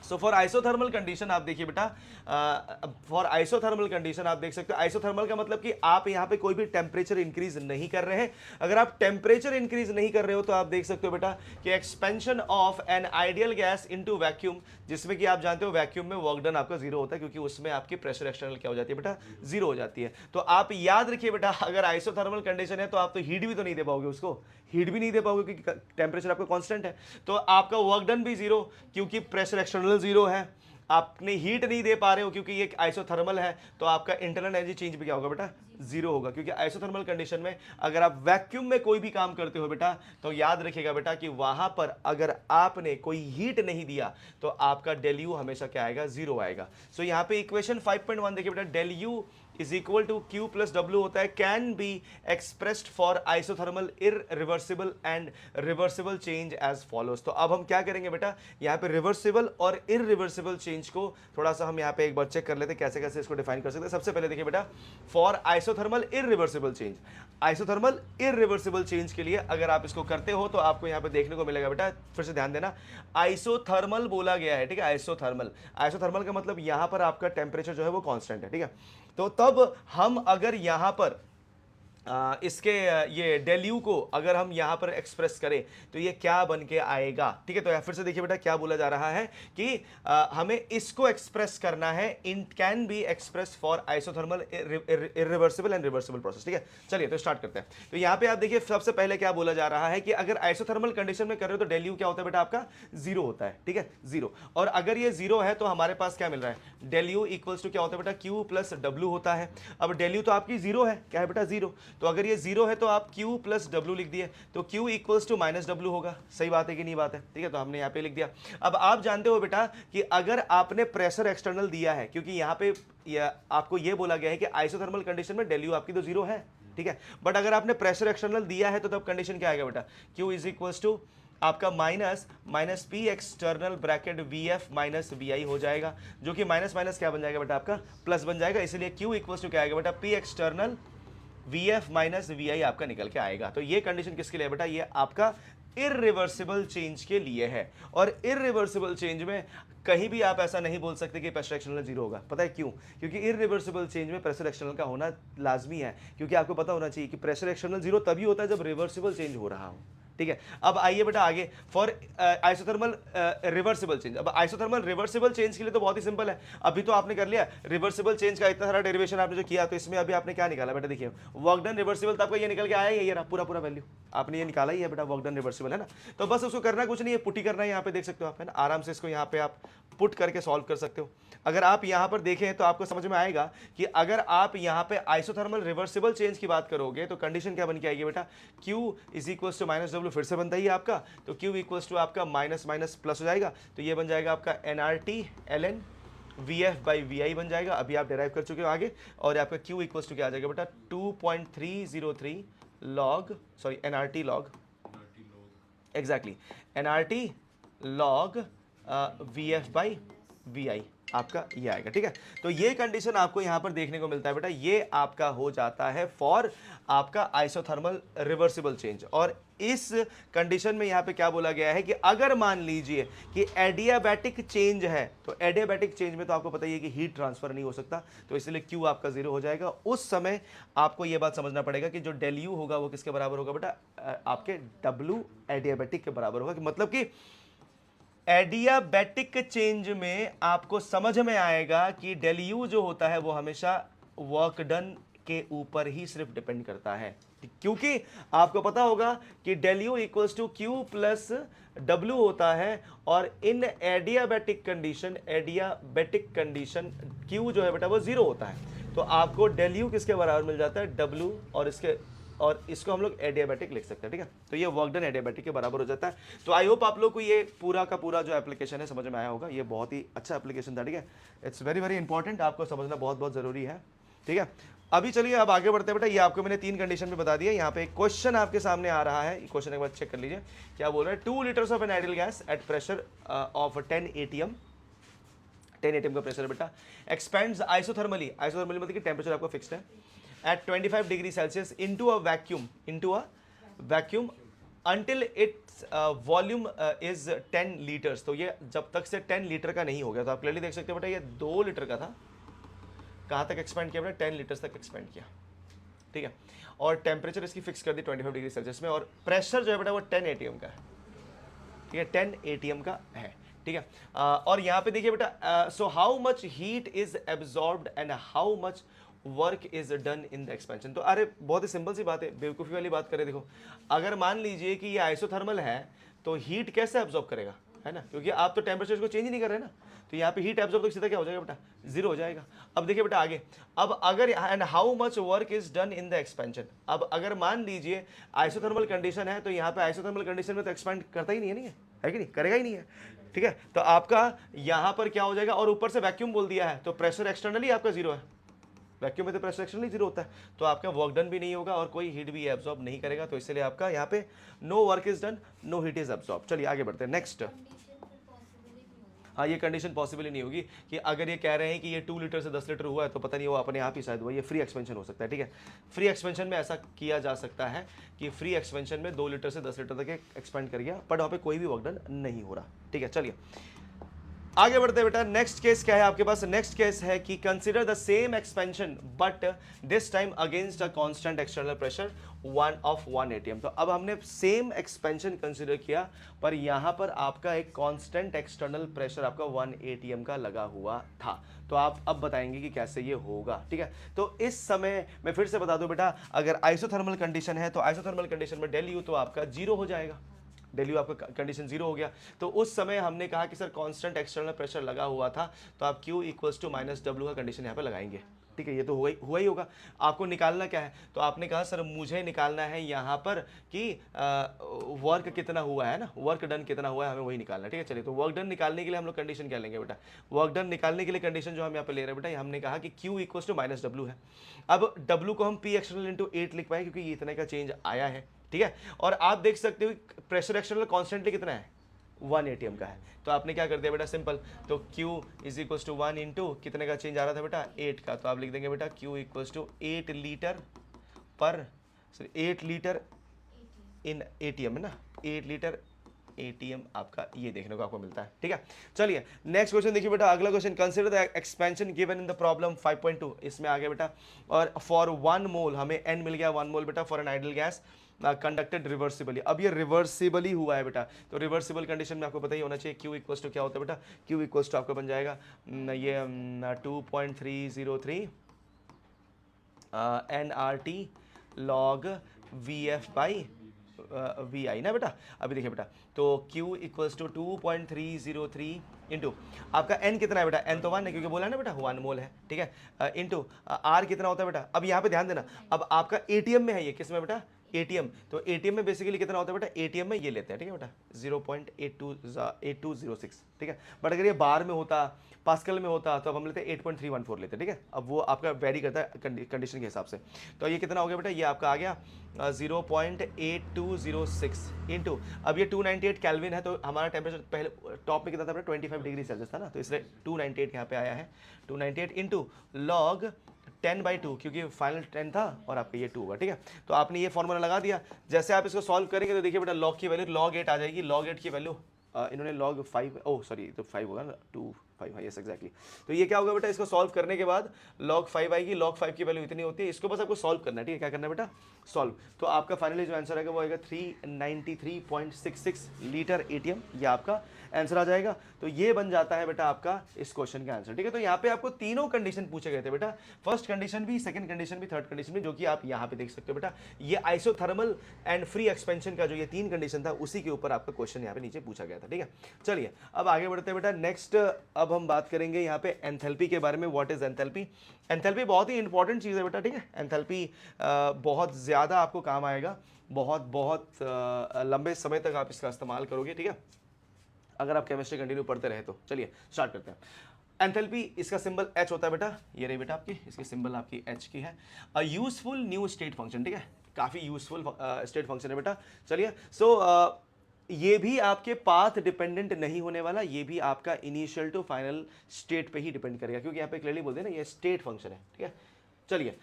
सो फॉर आइसोथर्मल कंडीशन आप देखिए बेटा, फॉर आइसोथर्मल कंडीशन आप देख सकते हो, आइसोथर्मल का मतलब कि आप यहाँ पे कोई भी टेम्परेचर इंक्रीज नहीं कर रहे हैं। अगर आप टेम्परेचर इंक्रीज नहीं कर रहे हो तो आप देख सकते हो बेटा कि expansion of an ideal gas into vacuum, जिसमें कि आप जानते हो वैक्यूम में वर्क डन आपका जीरो होता है क्योंकि उसमें आपकी प्रेशर एक्सटर्नल क्या हो जाती है बेटा, जीरो हो जाती है। तो आप याद रखिए बेटा, अगर आइसोथर्मल कंडीशन है तो आप तो हीट भी तो नहीं दे पाओगे उसको, हीट भी नहीं दे पाओगे क्योंकि टेम्परेचर आपका कांस्टेंट है। तो आपका वर्क डन भी जीरो क्योंकि प्रेशर एक्सटर्नल जीरो है, आपने हीट नहीं दे पा रहे हो क्योंकि ये आइसोथर्मल है, तो आपका इंटरनल एनर्जी चेंज भी क्या होगा बेटा, जीरो होगा। क्योंकि आइसोथर्मल कंडीशन में अगर आप वैक्यूम में कोई भी काम करते हो बेटा, तो याद रखिएगा बेटा कि वहां पर अगर आपने कोई हीट नहीं दिया तो आपका डेल यू हमेशा क्या आएगा, जीरो आएगा। सो यहाँ पे इक्वेशन 5.1 देखिए बेटा, del U is equal to Q plus W होता है, can be expressed for isothermal irreversible and reversible change as follows. तो अब हम क्या करेंगे बेटा, यहाँ पे रिवर्सिबल और इररिवर्सिबल चेंज को थोड़ा सा हम यहाँ पे एक बार चेक कर लेते हैं कैसे कैसे इसको डिफाइन कर सकते हैं। सबसे पहले देखिए बेटा, for isothermal irreversible change, isothermal irreversible change के लिए अगर आप इसको करते हो तो आपको यहाँ पे देखने को मिलेगा बेटा, फिर से ध्यान देना, आइसोथर्मल बोला गया है, ठीक है? आइसोथर्मल, आइसोथर्मल का मतलब यहाँ पर आपका टेम्परेचर जो है वो कांस्टेंट है, ठीक है? तो तब हम अगर यहां पर इसके ये डेल यू को अगर हम यहां पर एक्सप्रेस करें तो ये क्या बन के आएगा, ठीक है? तो फिर से देखिए बेटा क्या बोला जा रहा है कि हमें इसको एक्सप्रेस करना है, in can be express for isothermal irreversible and reversible process, ठीक है? चलिए तो स्टार्ट करते हैं। तो यहां पे आप देखिए सबसे पहले क्या बोला जा रहा है कि अगर आइसोथर्मल कंडीशन में कर रहे हो तो डेल यू क्या होता है बेटा, आपका जीरो होता है, ठीक है? जीरो। और अगर ये जीरो है तो हमारे पास क्या मिल रहा है, डेल यू इक्वल्स टू क्या होता है बेटा, क्यू प्लस डब्ल्यू होता है। अब डेल यू तो आपकी जीरो है, क्या है बेटा, जीरो। तो अगर ये जीरो है तो आप Q प्लस डब्ल्यू लिख दिए, तो Q equals to minus W होगा। सही बात है कि नहीं बात है, ठीक है? तो हमने यहाँ पे लिख दिया। अब आप जानते हो बेटा कि अगर आपने प्रेशर एक्सटर्नल दिया है, क्योंकि यहाँ पे आपको ये बोला गया है कि आइसोथर्मल कंडीशन में डेल यू आपकी तो जीरो है, ठीक है? बट अगर आपने प्रेशर एक्सटर्नल दिया है तो तब कंडीशन क्या आएगा बेटा, Q इज इक्वल्स टू आपका minus P external bracket V F minus V I हो जाएगा, जो कि माइनस माइनस क्या बन जाएगा बेटा, आपका प्लस बन जाएगा। इसलिए Q इक्वल्स टू क्या आएगा बेटा, P external V F minus V I आपका निकल के आएगा। तो ये कंडीशन किसके लिए बेटा, ये आपका इररिवर्सिबल चेंज के लिए है। और इररिवर्सिबल चेंज में कहीं भी आप ऐसा नहीं बोल सकते कि प्रेशर एक्सटर्नल जीरो होगा। पता है क्यों? क्योंकि इररिवर्सिबल चेंज में प्रेशर एक्सटर्नल का होना लाजमी है, क्योंकि आपको पता होना चाहिए कि प्रेशर एक्सटर्नल जीरो तभी होता है जब रिवर्सिबल चेंज हो रहा हो, ठीक है? अब आइए बेटा आगे, फॉर आइसोथर्मल रिवर्सिबल चेंज। अब आइसोथर्मल रिवर्सिबल चेंज के लिए तो बहुत ही सिंपल है, अभी तो आपने कर लिया रिवर्सिबल चेंज का इतना सारा डेरिवेशन आपने जो किया, तो इसमें अभी आपने क्या निकाला बेटा, देखिए वर्क डन रिवर्सिबल, तो आपका ये निकल के आया है, ये रहा पूरा पूरा वैल्यू आपने ये निकाला ही है बेटा, वर्क डन रिवर्सिबल है ना। तो बस उसको करना कुछ नहीं है, पुट ही करना है, यहाँ पे देख सकते हो आप, है ना? आराम से इसको यहाँ पे आप पुट करके सॉल्व कर सकते हो। अगर आप यहाँ पर देखें तो आपको समझ में आएगा कि अगर आप यहाँ पे आइसोथर्मल रिवर्सिबल चेंज की बात करोगे तो कंडीशन क्या बन के आएगी बेटा, Q is equals to minus W, फिर से बनता ही है आपका, तो Q इक्वल्स टू आपका माइनस माइनस प्लस हो जाएगा, तो ये बन जाएगा आपका NRT ln VF by VI बन जाएगा। अभी आप डिराइव कर चुके हो आगे, और आपका Q इक्वल्स टू क्या आ जाएगा बेटा, 2.303 log, sorry NRT log, exactly NRT log VF by VI आपका ये आएगा, ठीक है। तो ये कंडीशन आपको यहां पर देखने को मिलता है बेटा, ये आपका हो जाता है फॉर आपका आइसोथर्मल रिवर्सिबल चेंज। और इस कंडीशन में यहां पे क्या बोला गया है कि अगर मान लीजिए कि एडियाबैटिक चेंज है, तो एडियाबैटिक चेंज में तो आपको पता ही है कि हीट ट्रांसफर नहीं हो सकता, तो इसलिए क्यू आपका जीरो हो जाएगा। उस समय आपको यह बात समझना पड़ेगा कि जो डेल यू होगा वो किसके बराबर होगा बेटा, आपके डब्ल्यू एडियाबैटिक के बराबर होगा। मतलब कि एडियाबैटिक चेंज में आपको समझ में आएगा कि डेल यू जो होता है वो हमेशा वर्क डन के ऊपर ही सिर्फ डिपेंड करता है, क्योंकि आपको पता होगा कि del U equals to Q plus W होता है। और इन एडियाबैटिक कंडीशन क्यू जो है बेटा वो जीरो होता है, तो आपको डेल यू किसके बराबर मिल जाता है, डब्ल्यू, और इसको हम लोग एडियाबैटिक लिख सकते हैं, ठीक है। तो ये वर्क डन एडियाबैटिक के बराबर हो जाता है। तो आई होप आप लोग को ये पूरा का पूरा जो एप्लीकेशन है समझ में आया होगा। ये बहुत ही अच्छा एप्लीकेशन था, ठीक है। इट्स वेरी वेरी इंपॉर्टेंट, आपको समझना बहुत बहुत जरूरी है, ठीक है। अभी चलिए अब आगे बढ़ते हैं बेटा। ये आपको मैंने 3 कंडीशन में बता दिया। यहाँ पे एक क्वेश्चन आपके सामने आ रहा है, क्वेश्चन एक बार चेक कर लीजिए क्या बोल रहा है। 2 litres of an ideal gas at pressure of 10 ATM, 10 ATM का प्रेशर बेटा, एक्सपेंड्स आइसोथर्मली मतलब कि टेम्परेचर आपका फिक्स्ड है, at 25 degree Celsius into a vacuum until its volume is 10 litres. तो ये जब तक से 10 लीटर का नहीं हो गया, तो आप क्लियरली देख सकते हो बेटा ये 2 लीटर का था, कहाँ तक एक्सपेंड किया बेटा, 10 लीटर्स तक एक्सपेंड किया, ठीक है। और टेम्परेचर इसकी फिक्स कर दी 25 डिग्री सेल्सियस में, और प्रेशर जो है बेटा वो 10 ATM का है, ठीक है, 10 ATM का है, ठीक है। और यहाँ पे देखिए बेटा, so how much heat is absorbed and how much work is done in the expansion. तो अरे बहुत ही सिंपल सी बात है, बेवकूफ़ी वाली बात करें। देखो अगर मान लीजिए कि ये आइसोथर्मल है तो हीट कैसे एब्जॉर्ब करेगा, है ना, क्योंकि आप तो टेम्परेचर को चेंज नहीं कर रहे ना, तो यहाँ पे हीट एब्जॉर्ब तो सीधा क्या हो जाएगा बेटा, जीरो हो जाएगा। अब देखिए बेटा आगे, अब अगर and how much work is done in the expansion. अब अगर मान लीजिए आइसोथर्मल कंडीशन है, तो यहाँ पे आइसोथर्मल कंडीशन में तो एक्सपेंड करता ही नहीं है, नहीं है कि नहीं, करेगा ही नहीं है, ठीक है। तो आपका यहाँ पर क्या हो जाएगा, और ऊपर से वैक्यूम बोल दिया है, तो प्रेशर एक्सटर्नली आपका जीरो है, वैक्यूम में तो प्रेशर एक्सटर्नली जीरो होता है, तो आपका वर्क डन भी नहीं होगा और कोई हीट भी एब्जॉर्ब नहीं करेगा। तो इसलिए आपका यहाँ पे no work is done, no heat is absorb. चलिए आगे बढ़ते हैं नेक्स्ट। हाँ, ये कंडीशन पॉसिबल ही नहीं होगी कि अगर ये कह रहे हैं कि ये 2 लीटर से 10 लीटर हुआ है, तो पता नहीं वो अपने आप ही शायद हुआ, ये फ्री एक्सपेंशन हो सकता है, ठीक है। फ्री एक्सपेंशन में ऐसा किया जा सकता है कि फ्री एक्सपेंशन में 2 लीटर से 10 लीटर तक एक्सपेंड कर गया, बट वहाँ पे कोई भी वर्क डन नहीं हो रहा, ठीक है। चलिए आगे बढ़ते हैं बेटा। नेक्स्ट केस क्या है आपके पास, नेक्स्ट केस है कि consider the same expansion but this time against a constant external pressure 1 ATM। तो अब हमने सेम एक्सपेंशन कंसीडर किया, पर यहां पर आपका एक कांस्टेंट एक्सटर्नल प्रेशर आपका 1 ATM का लगा हुआ था। तो आप अब बताएंगे कि कैसे ये होगा, ठीक है। तो इस समय मैं फिर से बता दूं बेटा, अगर आइसोथर्मल कंडीशन है तो आइसोथर्मल कंडीशन में डेल यू तो आपका जीरो हो जाएगा, डेल यू आपका कंडीशन जीरो हो गया। तो उस समय हमने कहा कि सर कांस्टेंट एक्सटर्नल प्रेशर लगा हुआ था, तो आप Q equals to minus W का कंडीशन यहाँ पे लगाएंगे, ठीक है। ये तो हुआ ही होगा। आपको निकालना क्या है, तो आपने कहा सर मुझे निकालना है यहाँ पर कि वर्क कितना हुआ है ना, वर्क डन कितना हुआ है, हमें वही निकालना है, ठीक है। चलिए तो वर्क डन निकालने के लिए हम लोग कंडीशन क्या लेंगे बेटा, वर्क डन निकालने के लिए कंडीशन जो हम यहाँ पे ले रहे हैं बेटा, हमने कहा कि Q equals to minus W है। अब W को हम P एक्सटर्नल इंटू 8 लिख पाए, क्योंकि ये इतने का चेंज आया है, ठीक है। और आप देख सकते हो प्रेशर एक्सटर्नल कॉन्स्टेंटली कितना है, 1 ATM का है। तो आपने क्या कर दिया बेटा, सिंपल, तो Q is equals to 1 into कितने का चेंज आ रहा था बेटा, 8 का, तो आप लिख देंगे बेटा Q इक्वल्स टू 8 लीटर पर 8 लीटर इन ATM है ना, 8 लीटर ATM आपका ये देखने को आपको मिलता है, ठीक है। चलिए नेक्स्ट क्वेश्चन देखिए बेटा, अगला question, consider the expansion given in the problem 5.2, इसमें आ गया बेटा, और फॉर 1 मोल हमें n मिल गया 1 मोल बेटा for an ideal gas conducted reversibly. अब ये रिवर्सिबली हुआ है बेटा, तो रिवर्सिबल कंडीशन में आपको पता ही होना चाहिए Q इक्वल्स टू क्या होता है बेटा, Q इक्वल्स टू आपका बन जाएगा ये 2.303 NRT log VF by VI ना बेटा। अभी देखिए बेटा, तो Q इक्वल्स टू 2.303 इंटू आपका n कितना है बेटा, n तो 1 है क्योंकि बोला है ना बेटा 1 मोल है, ठीक है, इंटू R कितना होता है बेटा। अब यहाँ पे ध्यान देना, अब आपका ATM में है, ये किस में बेटा, एटीएम, तो एटीएम में बेसिकली कितना होता है बेटा, एटीएम में ये लेते हैं, ठीक है बेटा 0.8206, ठीक है। बट अगर ये बार में होता, पास्कल में होता, तो अब हम लेते हैं 8.314 लेते हैं, ठीक है। अब वो आपका वेरी करता है कंडीशन के हिसाब से। तो ये कितना हो गया बेटा, ये आपका आ गया 0.8206 इंटू, अब ये 298 केल्विन है, तो हमारा टेम्परेचर पहले टॉप में कितना था बेटा, 25 डिग्री सेल्सियस था ना, तो इसलिए 298 यहाँ पे आया है, 298 इंटू लॉग 10/2, क्योंकि फाइनल 10 था और आपका ये 2 होगा, ठीक है। तो आपने ये फॉर्मूला लगा दिया। जैसे आप इसको सॉल्व करेंगे तो देखिए बेटा लॉग की वैल्यू log 8 आ जाएगी। log 8 की वैल्यू इन्होंने log 5, ओह सॉरी, तो 5 होगा ना, 2 5, यस एग्जैक्टली। तो ये क्या होगा बेटा, इसको सॉल्व करने के बाद log 5 आएगी। log 5 की वैल्यू इतनी होती है, इसको बस आपको सॉल्व करना है, ठीक है। क्या करना है बेटा, सॉल्व। तो आपका फाइनली जो आंसर आएगा वो आएगा 393.66 लीटर एटीएम, ये आपका आंसर आ जाएगा। तो ये बन जाता है बेटा आपका इस क्वेश्चन का आंसर, ठीक है। तो यहाँ पे आपको तीनों कंडीशन पूछे गए थे बेटा, फर्स्ट कंडीशन भी, सेकंड कंडीशन भी, थर्ड कंडीशन भी, जो कि आप यहाँ पे देख सकते हो बेटा। ये आइसोथर्मल एंड फ्री एक्सपेंशन का जो ये 3 कंडीशन था, उसी के ऊपर आपका क्वेश्चन यहाँ पे नीचे पूछा गया था, ठीक है। चलिए अब आगे बढ़ते हैं बेटा। नेक्स्ट अब हम बात करेंगे यहाँ पे एंथैल्पी के बारे में। What is enthalpy? एंथैल्पी बहुत ही इंपॉर्टेंट चीज़ है बेटा, ठीक है। एंथैल्पी बहुत ज़्यादा आपको काम आएगा, बहुत लंबे समय तक आप इसका इस्तेमाल करोगे, ठीक है, अगर आप केमिस्ट्री कंटिन्यू पढ़ते रहे तो। चलिए स्टार्ट करते हैं। एंथैल्पी, इसका सिंबल H होता है बेटा, ये रही बेटा आपकी, इसकी सिंबल आपकी H की है। A useful new state function, ठीक है, काफ़ी यूजफुल स्टेट फंक्शन है बेटा। चलिए ये भी आपके पाथ डिपेंडेंट नहीं होने वाला, ये भी आपका इनिशियल टू फाइनल स्टेट पे ही डिपेंड करेगा, क्योंकि यहाँ पे क्लियरली बोलते हैं ना ये स्टेट फंक्शन है, ठीक है। चलिए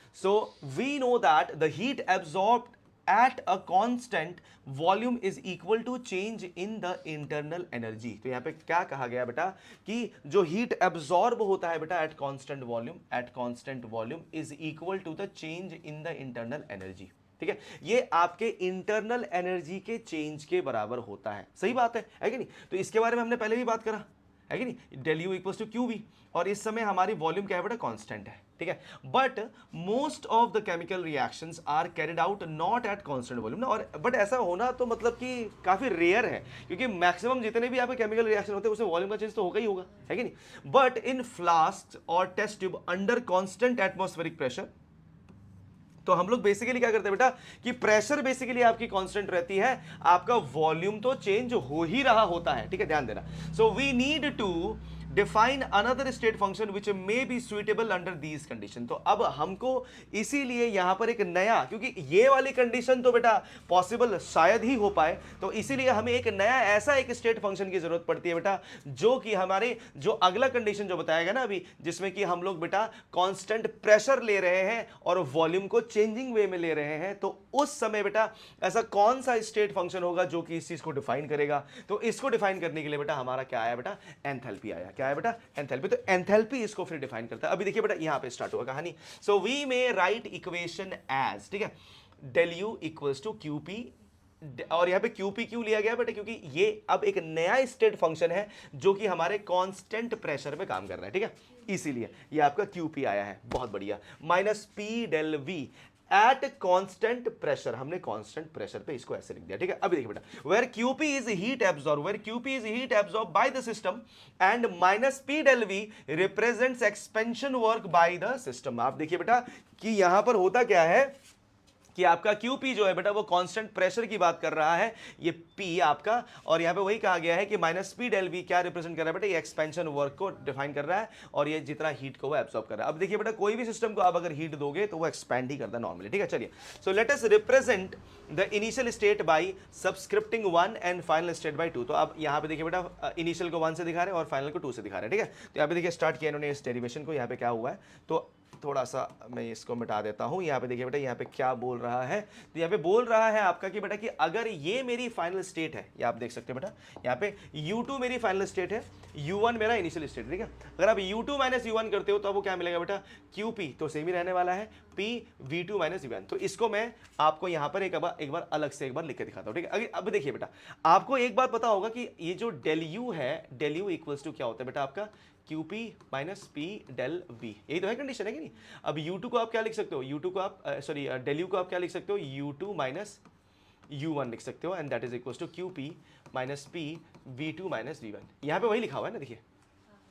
we know that the heat absorbed at a constant volume is equal to change in the internal energy। तो यहाँ पे क्या कहा गया बेटा कि जो हीट एब्जॉर्ब होता है बेटा at constant volume is equal to the change in the internal energy, ठीक है। ये आपके इंटरनल एनर्जी के चेंज के बराबर होता है, सही बात है कि नहीं। तो इसके बारे में हमने पहले भी बात करा है कि नहीं, del U equals to Q V, और इस समय हमारी वॉल्यूम क्या है बेटा, कांस्टेंट है, ठीक है। But most of the chemical reactions are carried out not at constant volume ना, और बट ऐसा होना तो मतलब कि काफी रेयर है, क्योंकि मैक्सिमम जितने भी आपके केमिकल रिएक्शन होते हैं उसमें वॉल्यूम का चेंज तो होगा ही होगा, है कि नहीं। बट इन फ्लास्क और test tube under constant atmospheric pressure, तो हम लोग बेसिकली क्या करते हैं बेटा कि प्रेशर बेसिकली आपकी कांस्टेंट रहती है, आपका वॉल्यूम तो चेंज हो ही रहा होता है, ठीक है, ध्यान देना। So we need to define another state function which may be suitable under these condition. तो अब हमको इसीलिए यहां पर एक नया, क्योंकि ये वाली कंडीशन तो बेटा पॉसिबल शायद ही हो पाए, तो इसीलिए हमें एक नया ऐसा एक स्टेट फंक्शन की जरूरत पड़ती है बेटा, जो कि हमारे जो अगला कंडीशन जो बताया गया ना अभी, जिसमें कि हम लोग बेटा कांस्टेंट प्रेशर ले रहे हैं और वॉल्यूम को चेंजिंग वे में ले रहे हैं, तो उस समय बेटा ऐसा कौन सा स्टेट फंक्शन होगा जो कि इस चीज को डिफाइन करेगा। तो इसको डिफाइन करने के लिए बेटा हमारा क्या आया बेटा, एंथैल्पी आया। क्या है बेटा, एंथैल्पी। तो एंथैल्पी इसको फिर डिफाइन करता है। अभी देखिए बेटा यहां पे स्टार्ट हुआ कहानी। So we may write equation as, ठीक है, del U equals to QP, और यहां पे क्यूपी क्यों लिया गया बेटा, क्योंकि ये अब एक नया स्टेट फंक्शन है जो कि हमारे कांस्टेंट प्रेशर पे काम कर रहा है, ठीक है, इसीलिए ये आपका क्यूपी आया है। बहुत बढ़िया। Minus P del V at constant pressure, हमने कांस्टेंट प्रेशर पे इसको ऐसे लिख दिया, ठीक है। अभी देखिए बेटा, where QP is heat absorb by the system and minus P del V represents expansion work by the system. आप देखिए बेटा कि यहां पर होता क्या है कि आपका QP जो है बेटा वो कांस्टेंट प्रेशर की बात कर रहा है, ये P आपका, और यहाँ पे वही कहा गया है कि माइनस पी डेल वी क्या रिप्रेजेंट कर रहा है बेटा, ये एक्सपेंशन वर्क को डिफाइन कर रहा है, और ये जितना हीट को वो एब्सॉर्ब कर रहा है। अब देखिए बेटा कोई भी सिस्टम को आप अगर हीट दोगे तो वो एक्सपैंड ही करता है नॉर्मली, ठीक है। चलिए so let us represent the initial state by subscripting 1 and final state by 2। तो अब यहाँ पे देखिए बेटा इनिशियल को 1 से दिखा रहे हैं और फाइनल को 2 से दिखा रहे हैं, ठीक है। तो यहाँ पे देखिए स्टार्ट किया इन्होंने इस डेरिवेशन को, यहाँ पे क्या हुआ है, तो थोड़ा सा मैं इसको मिटा देता हूं। यहाँ पे देखिए बेटा यहाँ पे क्या बोल रहा है, तो यहाँ पे बोल रहा है आपका कि बेटा कि अगर ये मेरी फाइनल स्टेट है, ये आप देख सकते हैं बेटा यहाँ पे U2 मेरी फाइनल स्टेट है, U1 मेरा इनिशियल स्टेट, ठीक है। अगर आप U2 माइनस U1 करते हो तो आपको क्या मिलेगा बेटा, QP तो सेम ही रहने वाला है, P V2 माइनस V1। तो इसको मैं आपको यहाँ पर एक बार अलग से एक बार लिख के दिखाता हूँ, ठीक है। अब देखिए बेटा आपको एक बात पता होगा कि ये जो डेल U है, डेल U इक्वल्स टू क्या होता है बेटा आपका, QP minus P del V, यही तो है कंडीशन, है कि नहीं। अब U2 को आप क्या लिख सकते हो, U2 को आप सॉरी डेल U को आप क्या लिख सकते हो, U2 माइनस U1 लिख सकते हो, and that is equals to QP minus P V2 minus V1। यहाँ पे वही लिखा हुआ है ना, देखिए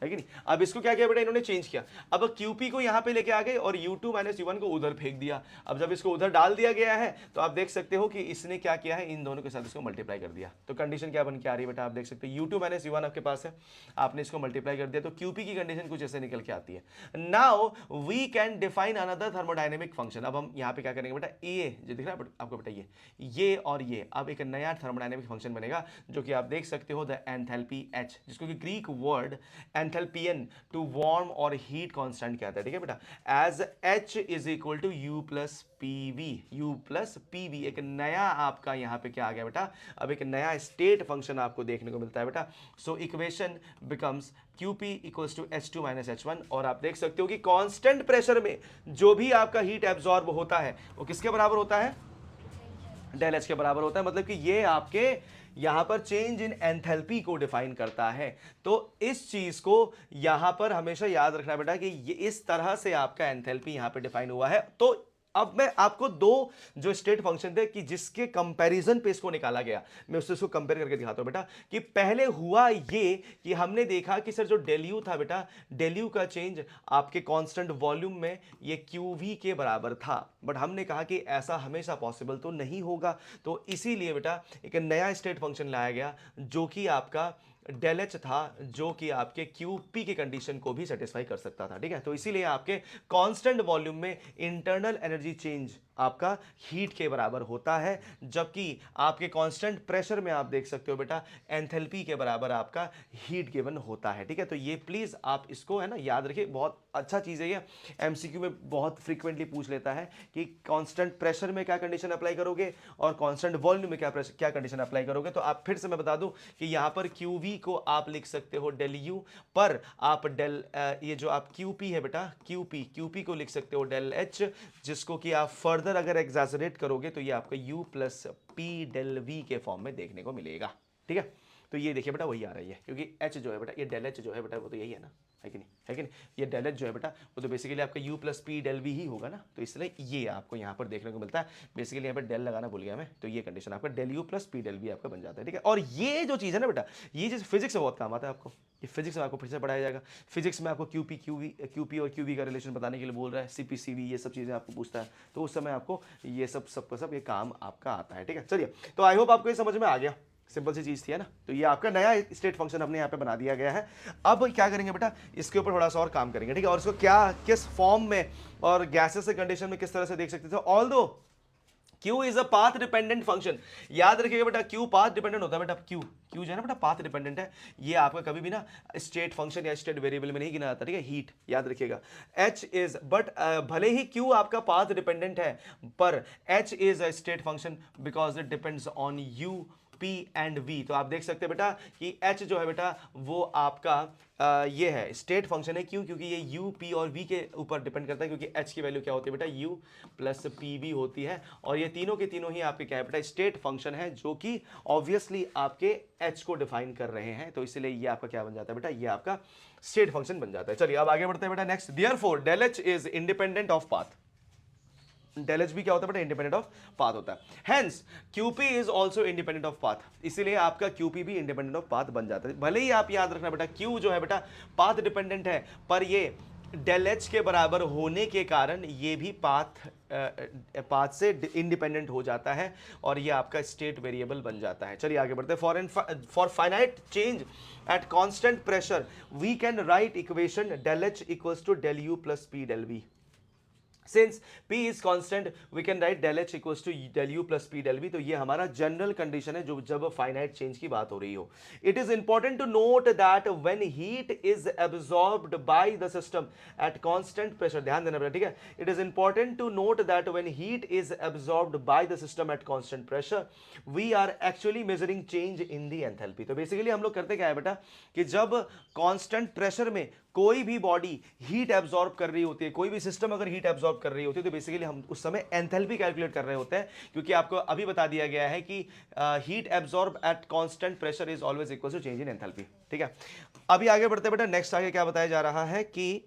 है कि नहीं। अब इसको क्या किया बेटा इन्होंने चेंज किया, अब QP को यहाँ पे लेके आ गए और U2 माइनस U1 को उधर फेंक दिया। अब जब इसको उधर डाल दिया गया है तो आप देख सकते हो कि इसने क्या किया है, इन दोनों के साथ इसको मल्टीप्लाई कर दिया। तो कंडीशन क्या बन के आ रही है बेटा, आप देख सकते हो U2 माइनस U1 आपके पास है, आपने इसको मल्टीप्लाई कर दिया तो QP की कंडीशन कुछ ऐसे निकल के आती है। Now we can define another thermodynamic function. अब हम यहाँ पे क्या करेंगे बेटा, ये जो दिख रहा है आपको बेटा ये और ये, अब एक नया थर्मोडायनेमिक फंक्शन बनेगा जो कि आप देख सकते हो द एंथैल्पी H, जिसको कि Greek word enthalpein to warm और हीट कांस्टेंट कहता है, ठीक है बेटा। As H is equal to U plus PV, एक नया आपका यहाँ पे क्या आ गया बेटा, अब एक नया स्टेट फंक्शन आपको देखने को मिलता है बेटा। So equation becomes QP equals to H2 minus H1, और आप देख सकते हो कि कांस्टेंट प्रेशर में जो भी आपका हीट एब्जॉर्ब होता है वो किसके बराबर होता है, डेल H के बराबर होता है। मतलब कि ये आपके यहां पर चेंज इन एंथैल्पी को डिफाइन करता है। तो इस चीज को यहां पर हमेशा याद रखना बेटा कि ये इस तरह से आपका एंथैल्पी यहां पे डिफाइन हुआ है। तो अब मैं आपको दो जो स्टेट फंक्शन थे कि जिसके कंपैरिजन पे इसको निकाला गया, मैं उससे इसको कंपेयर करके दिखाता हूं बेटा। कि पहले हुआ ये कि हमने देखा कि सर जो डेल यू था बेटा, डेल यू का चेंज आपके कांस्टेंट वॉल्यूम में ये QV के बराबर था, बट हमने कहा कि ऐसा हमेशा पॉसिबल तो नहीं होगा। तो इसीलिए बेटा एक नया स्टेट फंक्शन लाया गया जो कि आपका डेल H था, जो कि आपके QP की कंडीशन को भी सेटिस्फाई कर सकता था, ठीक है। तो इसीलिए आपके कांस्टेंट वॉल्यूम में इंटरनल एनर्जी चेंज आपका हीट के बराबर होता है, जबकि आपके कांस्टेंट प्रेशर में आप देख सकते हो बेटा एंथैल्पी के बराबर आपका हीट गिवन होता है, ठीक है। तो ये प्लीज आप इसको है ना याद रखिए, बहुत अच्छा चीज है ये, MCQ में बहुत फ्रीक्वेंटली पूछ लेता है कि कांस्टेंट प्रेशर में क्या कंडीशन अप्लाई करोगे और कांस्टेंट वॉल्यूम में क्या कंडीशन अप्लाई करोगे। तो आप फिर से मैं बता दूं कि यहां पर QV को आप लिख सकते हो डेल U, पर आप डेल ये जो आप QP है बेटा, QP को लिख सकते हो डेल H, जिसको कि आप फर्दर अगर एग्जैजरेट करोगे तो ये आपका U plus P del V के फॉर्म में देखने को मिलेगा, ठीक है। तो ये देखिए बेटा वही आ रही है, क्योंकि H जो है बेटा, ये डेल H जो है बेटा वो तो यही है ना, है कि नहीं, है कि नहीं। ये डेल H जो है बेटा वो तो बेसिकली आपका U plus P del V ही होगा ना, तो इसलिए ये आपको यहाँ पर देखने को मिलता है। बेसिकली यहाँ पर डेल लगाना भूल गया मैं, तो ये कंडीशन आपका del U plus P del V आपका बन जाता है, ठीक है। और ये जो चीज़ है ना बेटा, ये चीज़ फिजिक्स में बहुत काम आता है आपको, ये फिजिक्स में आपको फिर से पढ़ाया जाएगा। फिजिक्स में आपको QP और QV का रिलेशन बताने के लिए बोल रहा है, CP/CV ये सब चीज़ें आपको पूछता है, तो उस समय आपको ये सब ये काम आपका आता है, ठीक है। चलिए, तो आई होप आपको ये समझ में आ गया, सिंपल सी चीज थी है ना। तो ये आपका नया स्टेट फंक्शन हमने यहाँ पे बना दिया गया है। अब क्या करेंगे बेटा, इसके ऊपर थोड़ा सा और काम करेंगे, ठीक है। और इसको क्या किस फॉर्म में और गैसेस के कंडीशन में किस तरह से देख सकते थे। Although Q is a path dependent function, याद रखिएगा बेटा Q पाथ डिपेंडेंट होता है बेटा। Q जो है ना बेटा पाथ डिपेंडेंट है, ये आपका कभी भी ना स्टेट फंक्शन या स्टेट वेरिएबल में नहीं गिना जाता, ठीक है। हीट याद रखिएगा, H इज बट भले ही Q आपका पाथ डिपेंडेंट है, पर H is a state function because it depends on U P and V। तो आप देख सकते हैं बेटा कि H जो है बेटा वो आपका ये है स्टेट फंक्शन है। क्यों? क्योंकि ये U P और V के ऊपर डिपेंड करता है, क्योंकि H की वैल्यू क्या होती है बेटा, U प्लस PV होती है, और ये तीनों के तीनों ही आपके क्या है बेटा, स्टेट फंक्शन है, जो कि ऑब्वियसली आपके H को डिफाइन कर रहे हैं। तो इसलिए ये आपका क्या बन जाता है बेटा, ये आपका स्टेट फंक्शन बन जाता है। चलिए अब आगे बढ़ते हैं बेटा next. Therefore del H is independent of path, del H भी क्या होता है बेटा, इंडिपेंडेंट ऑफ पाथ होता है। Hence QP is also independent of path, इसीलिए आपका QP भी इंडिपेंडेंट ऑफ पाथ बन जाता है। भले ही आप याद रखना बेटा Q जो है बेटा पाथ डिपेंडेंट है, पर ये डेल H के बराबर होने के कारण ये भी पाथ से इंडिपेंडेंट हो जाता है, और ये आपका स्टेट वेरिएबल बन जाता है। चलिए आगे बढ़ते हैं। For finite change at constant pressure we can write equation del H equals to del U plus P del V। Since P is constant, we can write del H equals to del U plus P del V। तो ये हमारा general condition है जो जब finite change की बात हो रही हो। It is important to note that when heat is absorbed by the system at constant pressure, ध्यान देना बेटा, ठीक है। It is important to note that when heat is absorbed by the system at constant pressure, we are actually measuring change in the enthalpy। तो basically हम लोग करते क्या है बेटा कि जब कांस्टेंट प्रेशर में कोई भी बॉडी हीट एब्जॉर्ब कर रही होती है, कोई भी सिस्टम अगर हीट एब्जॉर्ब कर रही होती है, तो बेसिकली हम उस समय एंथैल्पी कैलकुलेट कर रहे होते हैं, क्योंकि आपको अभी बता दिया गया है कि heat absorb at constant pressure is always equal to change in enthalpy, ठीक है। अभी आगे बढ़ते बेटा, नेक्स्ट आगे क्या बताया जा रहा है कि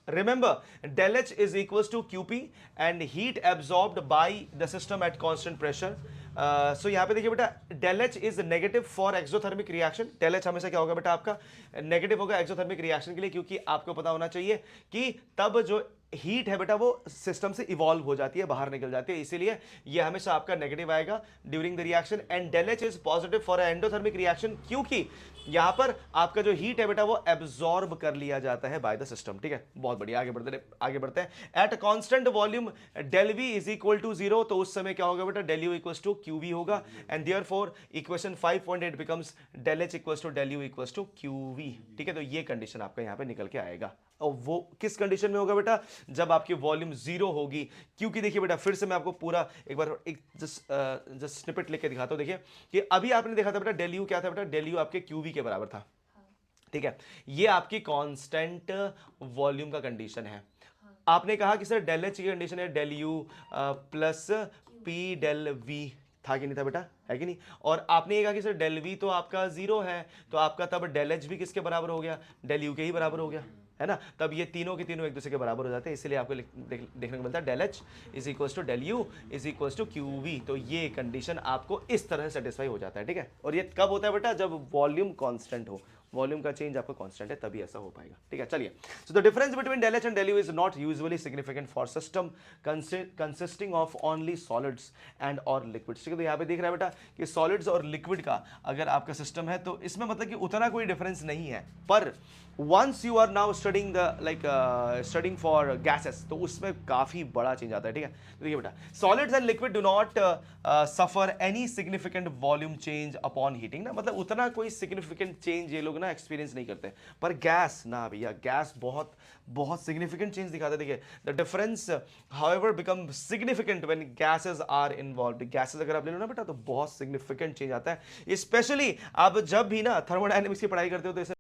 remember del H is equals to QP and heat absorbed by the system at constant pressure सो यहाँ पे देखिए बेटा del H is negative for exothermic reaction. Del H हमेशा क्या होगा बेटा आपका नेगेटिव होगा एक्सोथर्मिक रिएक्शन के लिए, क्योंकि आपको पता होना चाहिए कि तब जो हीट है बेटा वो सिस्टम से इवॉल्व हो जाती है, बाहर निकल जाती है, इसीलिए ये हमेशा आपका नेगेटिव आएगा during the reaction. And del H is positive for endothermic reaction, क्योंकि यहां पर आपका जो हीट है बेटा वो एब्जॉर्ब कर लिया जाता है बाय द सिस्टम। ठीक है, बहुत बढ़िया, आगे बढ़ते हैं। At constant volume del V is equal to 0, तो उस समय क्या होगा बेटा del U equals to Q V होगा। And therefore equation 5.8 becomes del H equals to del U equals to Q V. ठीक है, तो ये कंडीशन आपका यहां पे निकल के आएगा। और वो किस कंडीशन में होगा बेटा, जब आपकी वॉल्यूम 0 होगी। क्योंकि देखिए बेटा फिर से मैं आपको पूरा एक बार एक जस्ट स्निपेट लेके दिखाता हूं। देखिए कि अभी आपने देखा था बेटा डेल यू क्या था बेटा, डेल यू आपके क्यू वी के बराबर था। ठीक है, ये आपकी कांस्टेंट वॉल्यूम का कंडीशन है। आपने कहा कि सर डेल एच की कंडीशन है del U plus P del V, था कि नहीं था बेटा, है कि नहीं। और आपने ये कहा कि सर डेल वी तो आपका 0 है, तो आपका तब डेल एच भी किसके बराबर हो गया, डेल यू के ही बराबर हो गया, है ना। तब ये तीनों के तीनों एक दूसरे के बराबर हो जाते हैं, इसलिए आपको देखने को मिलता है del H is equals to del U is equals to Q V. तो ये कंडीशन आपको इस तरह से सेटिस्फाई हो जाता है। ठीक है, और ये कब होता है बेटा, जब वॉल्यूम कांस्टेंट हो, वॉल्यूम का चेंज आपका कांस्टेंट है, तभी ऐसा हो पाएगा। ठीक है, चलिए। So the difference between del H and del U is not usually significant for system consisting of only solids and और लिक्विड्स। ठीक है, तो यहाँ पे देख रहा है बेटा कि सॉलिड्स और लिक्विड का अगर आपका सिस्टम है तो इसमें मतलब कि उतना कोई डिफरेंस नहीं है। पर once you are now studying the studying for gases, तो उसमें काफी बड़ा चेंज आता है। ठीक है, तो देखिए बेटा solids and liquid do not suffer any significant volume change upon heating ना, मतलब उतना कोई significant change ये लोग ना एक्सपीरियंस नहीं करते। पर गैस ना भैया, गैस बहुत बहुत significant change दिखाता है। देखिए the difference however become significant when gases are involved। gases अगर आप ले लो ना बेटा तो बहुत significant change आता है, स्पेशली आप जब भी ना थर्मोडायनेमिक्स की पढ़ाई करते हो तो